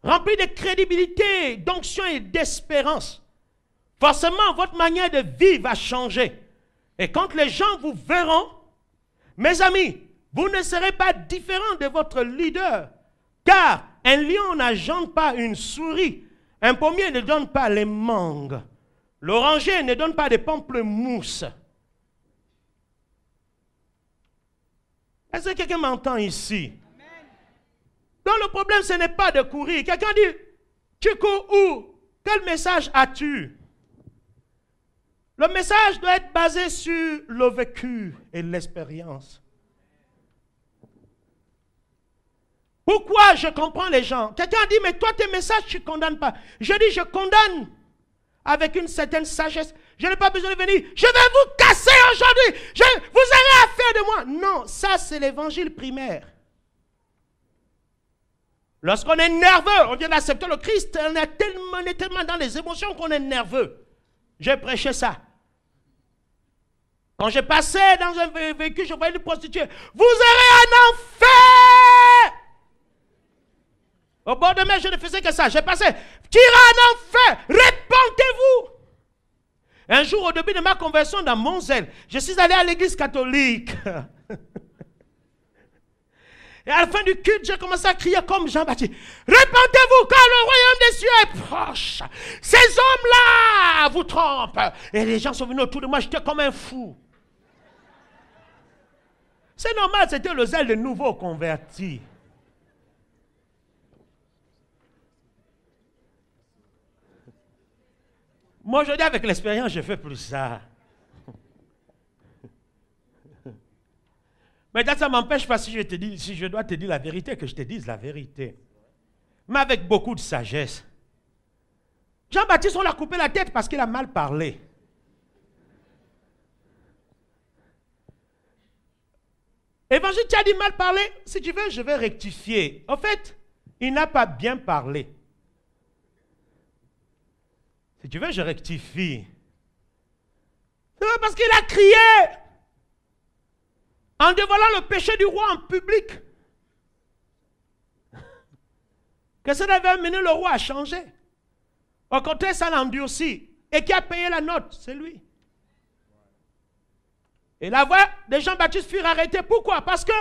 rempli de crédibilité, d'onction et d'espérance, forcément votre manière de vivre va changer. Et quand les gens vous verront, mes amis, vous ne serez pas différent de votre leader. Car un lion n'agente pas une souris. Un pommier ne donne pas les mangues. L'oranger ne donne pas des pamplemousses. Est-ce que quelqu'un m'entend ici? Amen. Donc le problème, ce n'est pas de courir. Quelqu'un dit, tu cours où? Quel message as-tu? Le message doit être basé sur le vécu et l'expérience. Pourquoi je comprends les gens? Quelqu'un dit, mais toi, tes messages, tu ne condamnes pas. Je dis, je condamne avec une certaine sagesse. Je n'ai pas besoin de venir. Je vais vous casser aujourd'hui. Vous aurez affaire de moi. Non, ça, c'est l'évangile primaire. Lorsqu'on est nerveux, on vient d'accepter le Christ, on est tellement dans les émotions qu'on est nerveux. J'ai prêché ça. Quand je passais dans un véhicule, je voyais une prostituée. Vous aurez un enfer! Au bord de mer, je ne faisais que ça. J'ai passé. Tirez en enfer. Répentez-vous. Un jour, au début de ma conversion dans Monzel, je suis allé à l'église catholique. Et à la fin du culte, j'ai commencé à crier comme Jean-Baptiste. Répentez-vous car le royaume des cieux est proche. Ces hommes-là vous trompent. Et les gens sont venus autour de moi, j'étais comme un fou. C'est normal, c'était le zèle de nouveaux convertis. Moi, je dis avec l'expérience, je ne fais plus ça. Mais ça ne m'empêche pas si je dois te dire la vérité, que je te dise la vérité. mais avec beaucoup de sagesse. Jean-Baptiste, on l'a coupé la tête parce qu'il a mal parlé. Évangile, tu as dit mal parler. Si tu veux, je vais rectifier. En fait, il n'a pas bien parlé. Si tu veux, je rectifie. C'est parce qu'il a crié en dévoilant le péché du roi en public que ça avait amené le roi à changer. Au contraire, ça l'endurcit. Et qui a payé la note? C'est lui. Et la voix de Jean-Baptiste fut arrêtée. Pourquoi? Parce que,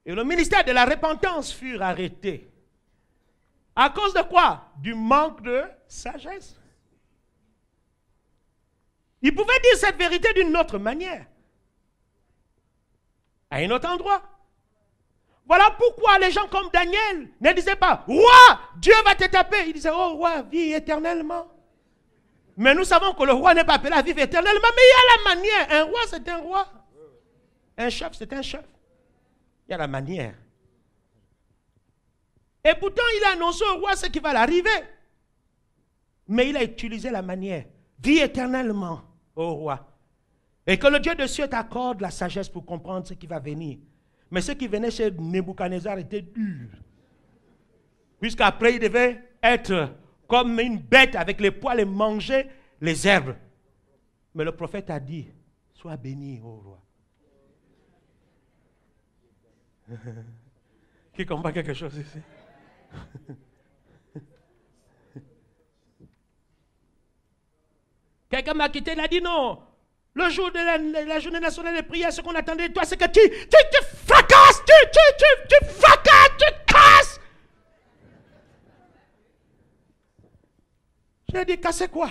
et le ministère de la repentance fut arrêté. À cause de quoi? Du manque de sagesse. Il pouvait dire cette vérité d'une autre manière. À un autre endroit. Voilà pourquoi les gens comme Daniel ne disaient pas, roi, Dieu va te taper. Ils disaient, oh roi, vis éternellement. Mais nous savons que le roi n'est pas appelé à vivre éternellement, mais il y a la manière. Un roi, c'est un roi. Un chef, c'est un chef. Il y a la manière. Et pourtant, il a annoncé au roi ce qui va l'arriver. Mais il a utilisé la manière. Vis éternellement au roi. Et que le Dieu de cieux t'accorde la sagesse pour comprendre ce qui va venir. Mais ce qui venait chez Nebuchadnezzar était dur. Puisqu'après, il devait être comme une bête avec les poils et manger les herbes. Mais le prophète a dit, sois béni, ô roi. Qui comprend quelque chose ici? Quelqu'un m'a quitté, il a dit non. Le jour de la journée nationale de prière, ce qu'on attendait de toi, c'est que tu fracasses, tu fracasses, tu casses. J'ai dit, casser quoi?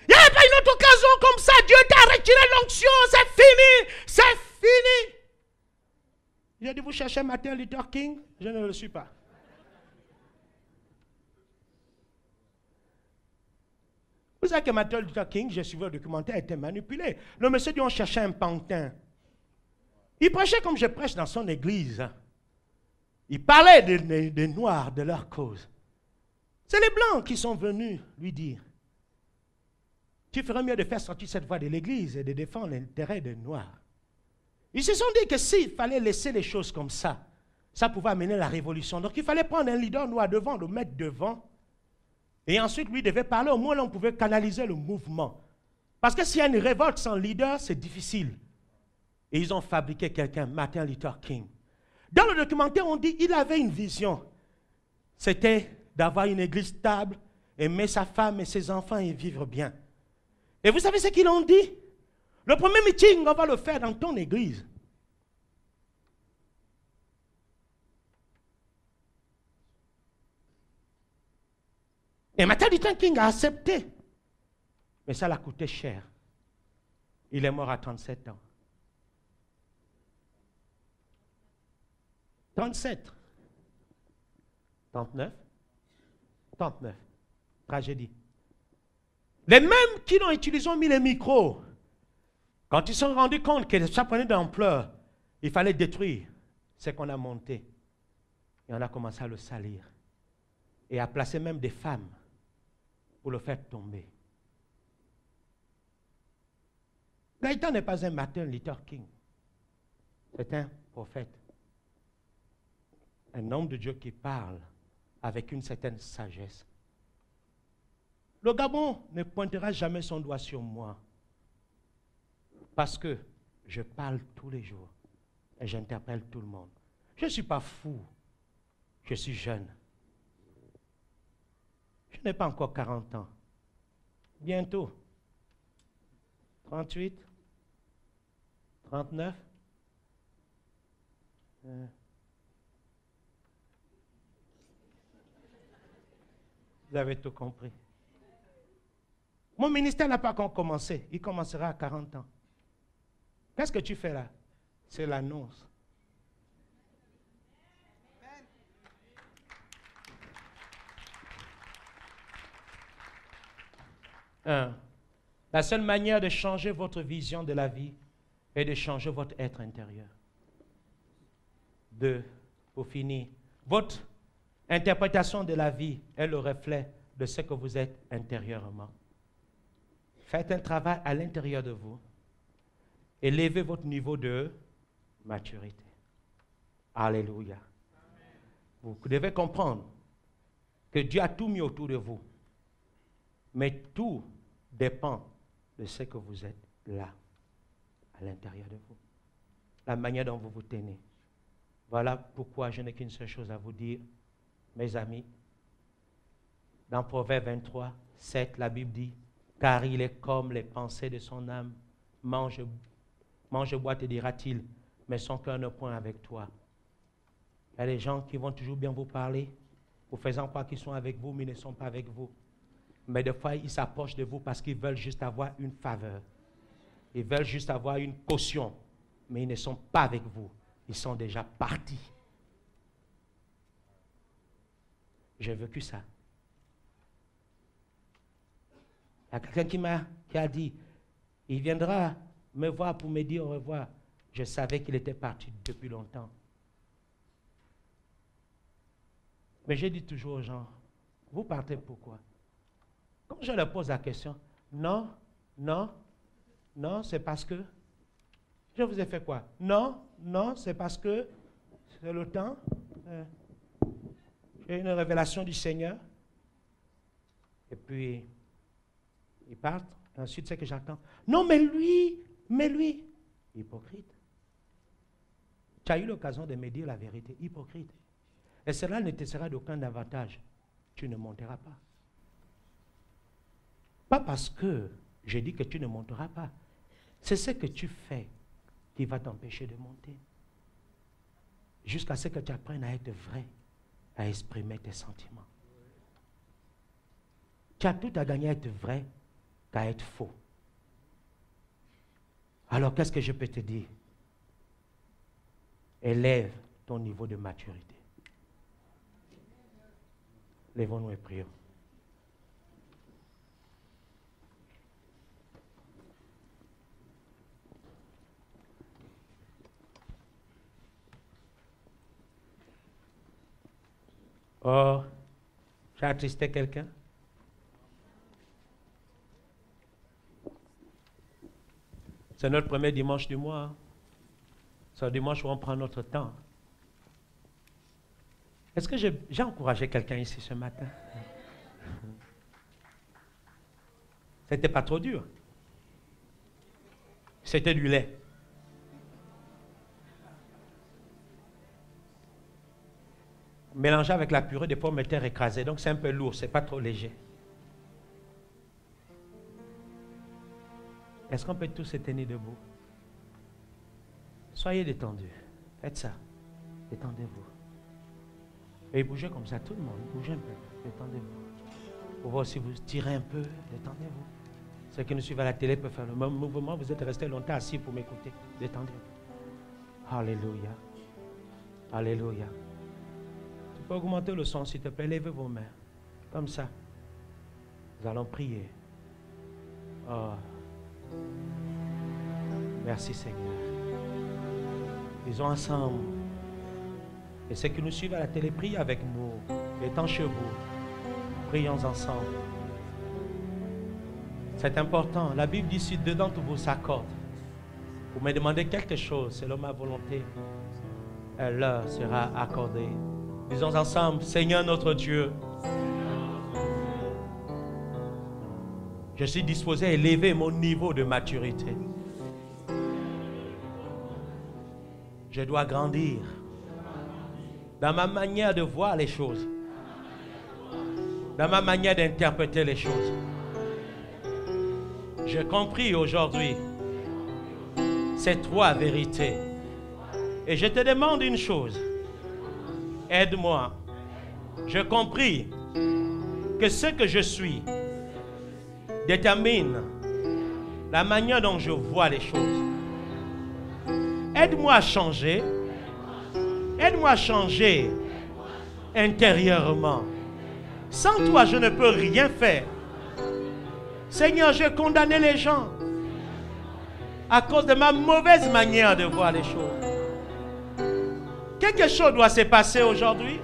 Il n'y avait pas une autre occasion comme ça. Dieu t'a retiré l'onction, c'est fini, c'est fini. J'ai dit, vous cherchez Martin Luther King? Je ne le suis pas. Vous savez que Martin Luther King, j'ai suivi le documentaire, a été manipulé. Le monsieur dit, on cherchait un pantin. Il prêchait comme je prêche dans son église. Il parlait des Noirs, de leur cause. C'est les Blancs qui sont venus lui dire, tu ferais mieux de faire sortir cette voix de l'église et de défendre l'intérêt des Noirs. Ils se sont dit que s'il fallait laisser les choses comme ça pouvait amener la révolution. Donc il fallait prendre un leader noir devant, le mettre devant. Et ensuite, lui devait parler. Au moins, là, on pouvait canaliser le mouvement. Parce que s'il y a une révolte sans leader, c'est difficile. Et ils ont fabriqué quelqu'un, Martin Luther King. Dans le documentaire, on dit qu'il avait une vision. C'était d'avoir une église stable, aimer sa femme et ses enfants et vivre bien. Et vous savez ce qu'ils ont dit? Le premier meeting, on va le faire dans ton église. Et Martin Luther King a accepté. Mais ça l'a coûté cher. Il est mort à 37 ans. 37. 39. 39. Tragédie. Les mêmes qui l'ont utilisé ont mis les micros. Quand ils se sont rendus compte que ça prenait de l'ampleur, il fallait détruire ce qu'on a monté. Et on a commencé à le salir. Et à placer même des femmes pour le faire tomber. Gaëtan n'est pas un Martin Luther King. C'est un prophète. Un homme de Dieu qui parle avec une certaine sagesse. Le Gabon ne pointera jamais son doigt sur moi. Parce que je parle tous les jours. Et j'interpelle tout le monde. Je ne suis pas fou. Je suis jeune. Je n'ai pas encore 40 ans. Bientôt. 38. 39. Vous avez tout compris. Mon ministère n'a pas encore commencé. Il commencera à 40 ans. Qu'est-ce que tu fais là? C'est l'annonce. La seule manière de changer votre vision de la vie est de changer votre être intérieur. 2. pour finir. Votre interprétation de la vie est le reflet de ce que vous êtes intérieurement. Faites un travail à l'intérieur de vous. Élevez votre niveau de maturité. Alléluia. Vous devez comprendre que Dieu a tout mis autour de vous. Mais tout dépend de ce que vous êtes là, à l'intérieur de vous. La manière dont vous vous tenez. Voilà pourquoi je n'ai qu'une seule chose à vous dire, mes amis. Dans Proverbe 23, 7, la Bible dit, « Car il est comme les pensées de son âme. Mange, bois, te dira-t-il, mais son cœur ne point avec toi. » Il y a des gens qui vont toujours bien vous parler, vous faisant croire qu'ils sont avec vous, mais ils ne sont pas avec vous. Mais des fois, ils s'approchent de vous parce qu'ils veulent juste avoir une faveur. Ils veulent juste avoir une caution, mais ils ne sont pas avec vous. Ils sont déjà partis. J'ai vécu ça. Il y a quelqu'un qui a dit, il viendra me voir pour me dire au revoir. Je savais qu'il était parti depuis longtemps. Mais j'ai dit toujours aux gens, vous partez pourquoi? Quand je leur pose la question, non, c'est parce que, je vous ai fait quoi? Non, c'est parce que c'est le temps. J'ai une révélation du Seigneur. Et puis, ils partent. Et ensuite, c'est que j'attends. Non, mais lui, hypocrite. Tu as eu l'occasion de me dire la vérité, hypocrite. Et cela ne te sera d'aucun avantage. Tu ne monteras pas. Pas parce que je dis que tu ne monteras pas. C'est ce que tu fais qui va t'empêcher de monter. Jusqu'à ce que tu apprennes à être vrai, à exprimer tes sentiments. Tu as tout à gagner à être vrai qu'à être faux. Alors qu'est-ce que je peux te dire? Élève ton niveau de maturité. Lèvons-nous et prions. Oh, j'ai attristé quelqu'un? C'est notre premier dimanche du mois. Hein? C'est le dimanche où on prend notre temps. Est-ce que j'ai encouragé quelqu'un ici ce matin? C'était pas trop dur. C'était du lait. Mélangé avec la purée de pommes de terre écrasée. Donc c'est un peu lourd, c'est pas trop léger. Est-ce qu'on peut tous se tenir debout? Soyez détendus. Faites ça. Détendez-vous. Et bougez comme ça, tout le monde. Bougez un peu. Détendez-vous. Pour voir si vous tirez un peu, détendez-vous. Ceux qui nous suivent à la télé peuvent faire le même mouvement. Vous êtes restés longtemps assis pour m'écouter. Détendez-vous. Alléluia. Alléluia. Tu peux augmenter le son, s'il te plaît. Levez vos mains. Comme ça. Nous allons prier. Oh. Merci Seigneur. Disons ensemble. Et ceux qui nous suivent à la télé, priez avec nous. Étant chez vous. Prions ensemble. C'est important. La Bible dit si deux d'entre vous s'accordent, vous me demandez quelque chose, selon ma volonté, elle leur sera accordée. Disons ensemble, Seigneur notre Dieu, je suis disposé à élever mon niveau de maturité. Je dois grandir dans ma manière de voir les choses, dans ma manière d'interpréter les choses. J'ai compris aujourd'hui ces trois vérités. Et je te demande une chose. Aide-moi. J'ai compris que ce que je suis détermine la manière dont je vois les choses. Aide-moi à changer. Aide-moi à changer intérieurement. Sans toi, je ne peux rien faire. Seigneur, j'ai condamné les gens à cause de ma mauvaise manière de voir les choses. quelque chose doit se passer aujourd'hui.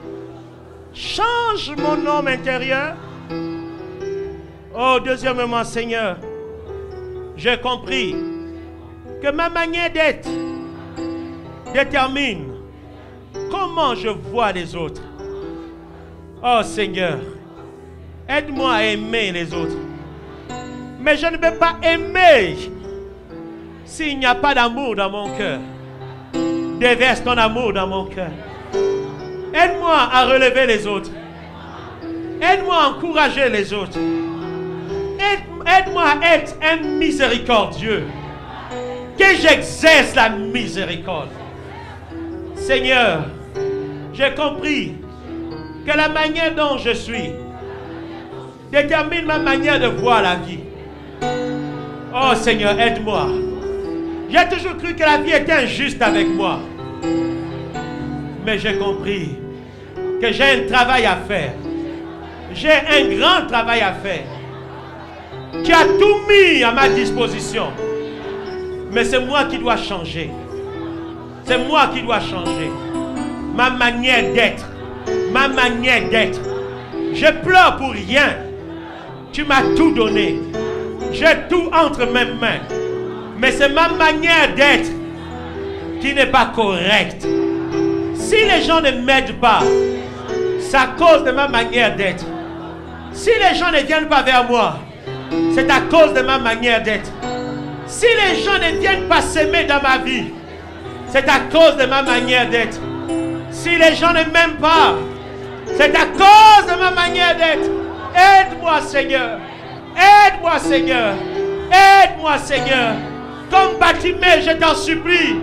Change mon homme intérieur. Oh, deuxièmement, Seigneur, j'ai compris que ma manière d'être détermine comment je vois les autres. Oh Seigneur, aide-moi à aimer les autres. Mais je ne peux pas aimer s'il n'y a pas d'amour dans mon cœur. Déverse ton amour dans mon cœur. Aide-moi à relever les autres. Aide-moi à encourager les autres. Aide-moi à être un miséricordieux. Que j'exerce la miséricorde. Seigneur, j'ai compris que la manière dont je suis détermine ma manière de voir la vie. Oh Seigneur, aide-moi. J'ai toujours cru que la vie était injuste avec moi. Mais j'ai compris que j'ai un travail à faire. J'ai un grand travail à faire. Tu as tout mis à ma disposition. Mais c'est moi qui dois changer. C'est moi qui dois changer. Ma manière d'être. Ma manière d'être. Je pleure pour rien. Tu m'as tout donné. J'ai tout entre mes mains. Mais c'est ma manière d'être qui n'est pas correcte. Si les gens ne m'aident pas, c'est à cause de ma manière d'être. Si les gens ne viennent pas vers moi, c'est à cause de ma manière d'être. Si les gens ne viennent pas s'aimer dans ma vie, c'est à cause de ma manière d'être. Si les gens ne m'aiment pas, c'est à cause de ma manière d'être. Aide-moi, Seigneur. Aide-moi, Seigneur. Aide-moi, Seigneur. Comme Bartimée, je t'en supplie.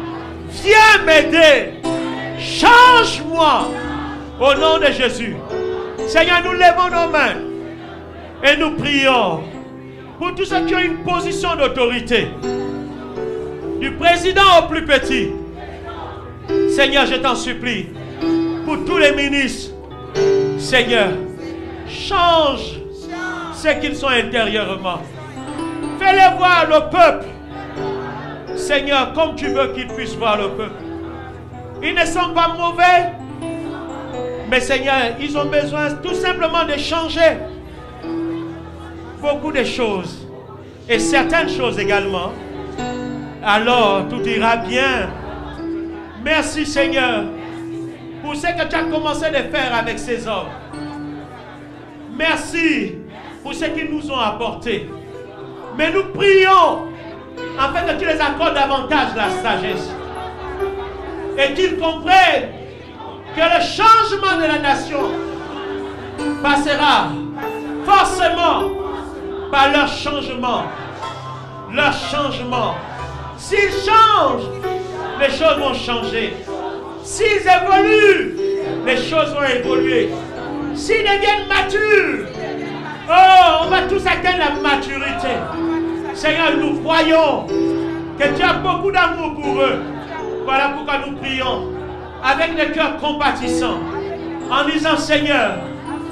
Viens m'aider. Change-moi. Au nom de Jésus. Seigneur, nous levons nos mains. Et nous prions pour tous ceux qui ont une position d'autorité. Du président au plus petit. Seigneur, je t'en supplie. Pour tous les ministres. Seigneur, change ce qu'ils sont intérieurement. Fais-les voir le peuple. Seigneur, comme tu veux qu'ils puissent voir le peuple. Ils ne sont pas mauvais. Mais Seigneur, ils ont besoin tout simplement de changer beaucoup de choses. Et certaines choses également. Alors, tout ira bien. Merci Seigneur pour ce que tu as commencé de faire avec ces hommes. Merci pour ce qu'ils nous ont apporté. Mais nous prions afin que tu les accordes davantage la sagesse. Et qu'ils comprennent que le changement de la nation passera forcément par leur changement. Leur changement. S'ils changent, les choses vont changer. S'ils évoluent, les choses vont évoluer. S'ils deviennent matures, oh, on va tous atteindre la maturité. Seigneur, nous croyons que tu as beaucoup d'amour pour eux. Voilà pourquoi nous prions avec des cœurs compatissants, en disant Seigneur,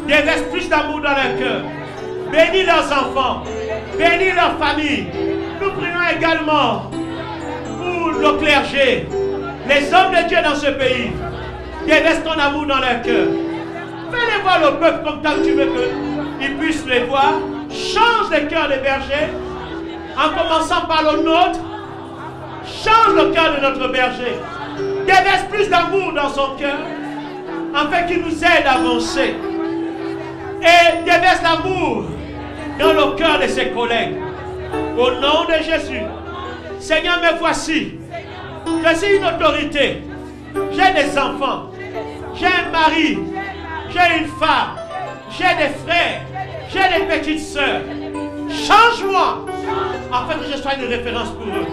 déverse plus d'amour dans leur cœur. Bénis leurs enfants, bénis leurs familles. Nous prions également pour le clergé, les hommes de Dieu dans ce pays. Déverse ton amour dans leur cœur. Fais-les voir le peuple comme tant que tu veux qu'ils puissent les voir. Change le cœur des bergers, en commençant par le nôtre. Change le cœur de notre berger. Déverse plus d'amour dans son cœur, afin qu'il nous aide à avancer. Et déverse l'amour dans le cœur de ses collègues. Au nom de Jésus. Seigneur, me voici. Je suis une autorité. J'ai des enfants. J'ai un mari. J'ai une femme. J'ai des frères. J'ai des petites sœurs. Change-moi afin que je sois une référence pour eux.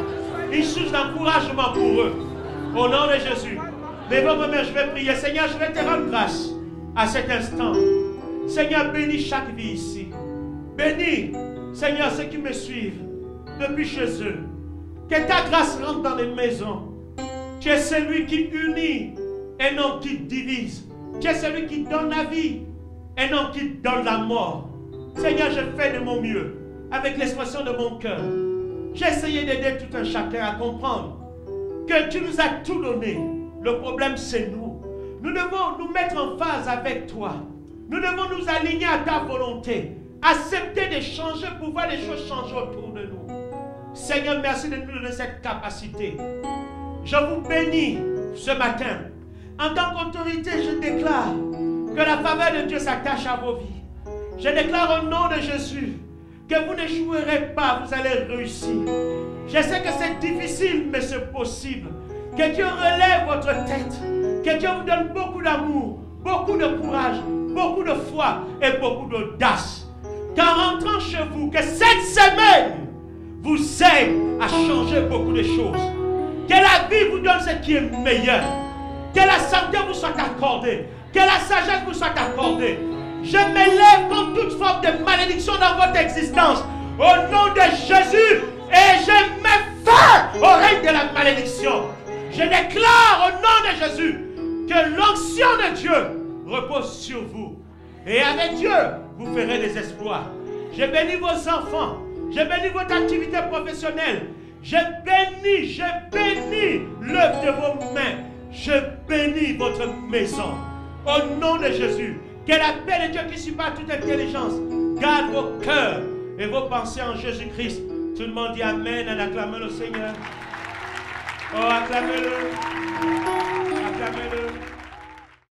Une source d'encouragement pour eux. Au nom de Jésus. Lève mes mains, je vais prier. Seigneur, je vais te rendre grâce à cet instant. Seigneur, bénis chaque vie ici. Bénis, Seigneur, ceux qui me suivent depuis chez eux. Que ta grâce rentre dans les maisons. Tu es celui qui unit et non qui divise. Tu es celui qui donne la vie et non qui donne la mort. Seigneur, je fais de mon mieux avec l'expression de mon cœur. J'ai essayé d'aider tout un chacun à comprendre que tu nous as tout donné. Le problème, c'est nous. Nous devons nous mettre en phase avec toi. Nous devons nous aligner à ta volonté. Accepter de changer pour voir les choses changer autour de nous. Seigneur, merci de nous donner cette capacité. Je vous bénis ce matin. En tant qu'autorité, je déclare que la faveur de Dieu s'attache à vos vies. Je déclare au nom de Jésus que vous n'échouerez pas, vous allez réussir. Je sais que c'est difficile, mais c'est possible. Que Dieu relève votre tête. Que Dieu vous donne beaucoup d'amour, beaucoup de courage, beaucoup de foi et beaucoup d'audace. Qu'en rentrant chez vous, que cette semaine vous aide à changer beaucoup de choses. Que la vie vous donne ce qui est meilleur. Que la santé vous soit accordée. Que la sagesse vous soit accordée. Je m'élève contre toute forme de malédiction dans votre existence. Au nom de Jésus. Et je mets fin au règne de la malédiction. Je déclare au nom de Jésus que l'onction de Dieu repose sur vous. Et avec Dieu, vous ferez des exploits. Je bénis vos enfants. Je bénis votre activité professionnelle. Je bénis l'œuvre de vos mains. Je bénis votre maison. Au nom de Jésus, que la paix de Dieu qui supère toute intelligence garde vos cœurs et vos pensées en Jésus-Christ. Tout le monde dit Amen en acclamant le Seigneur. Oh, acclamez-le.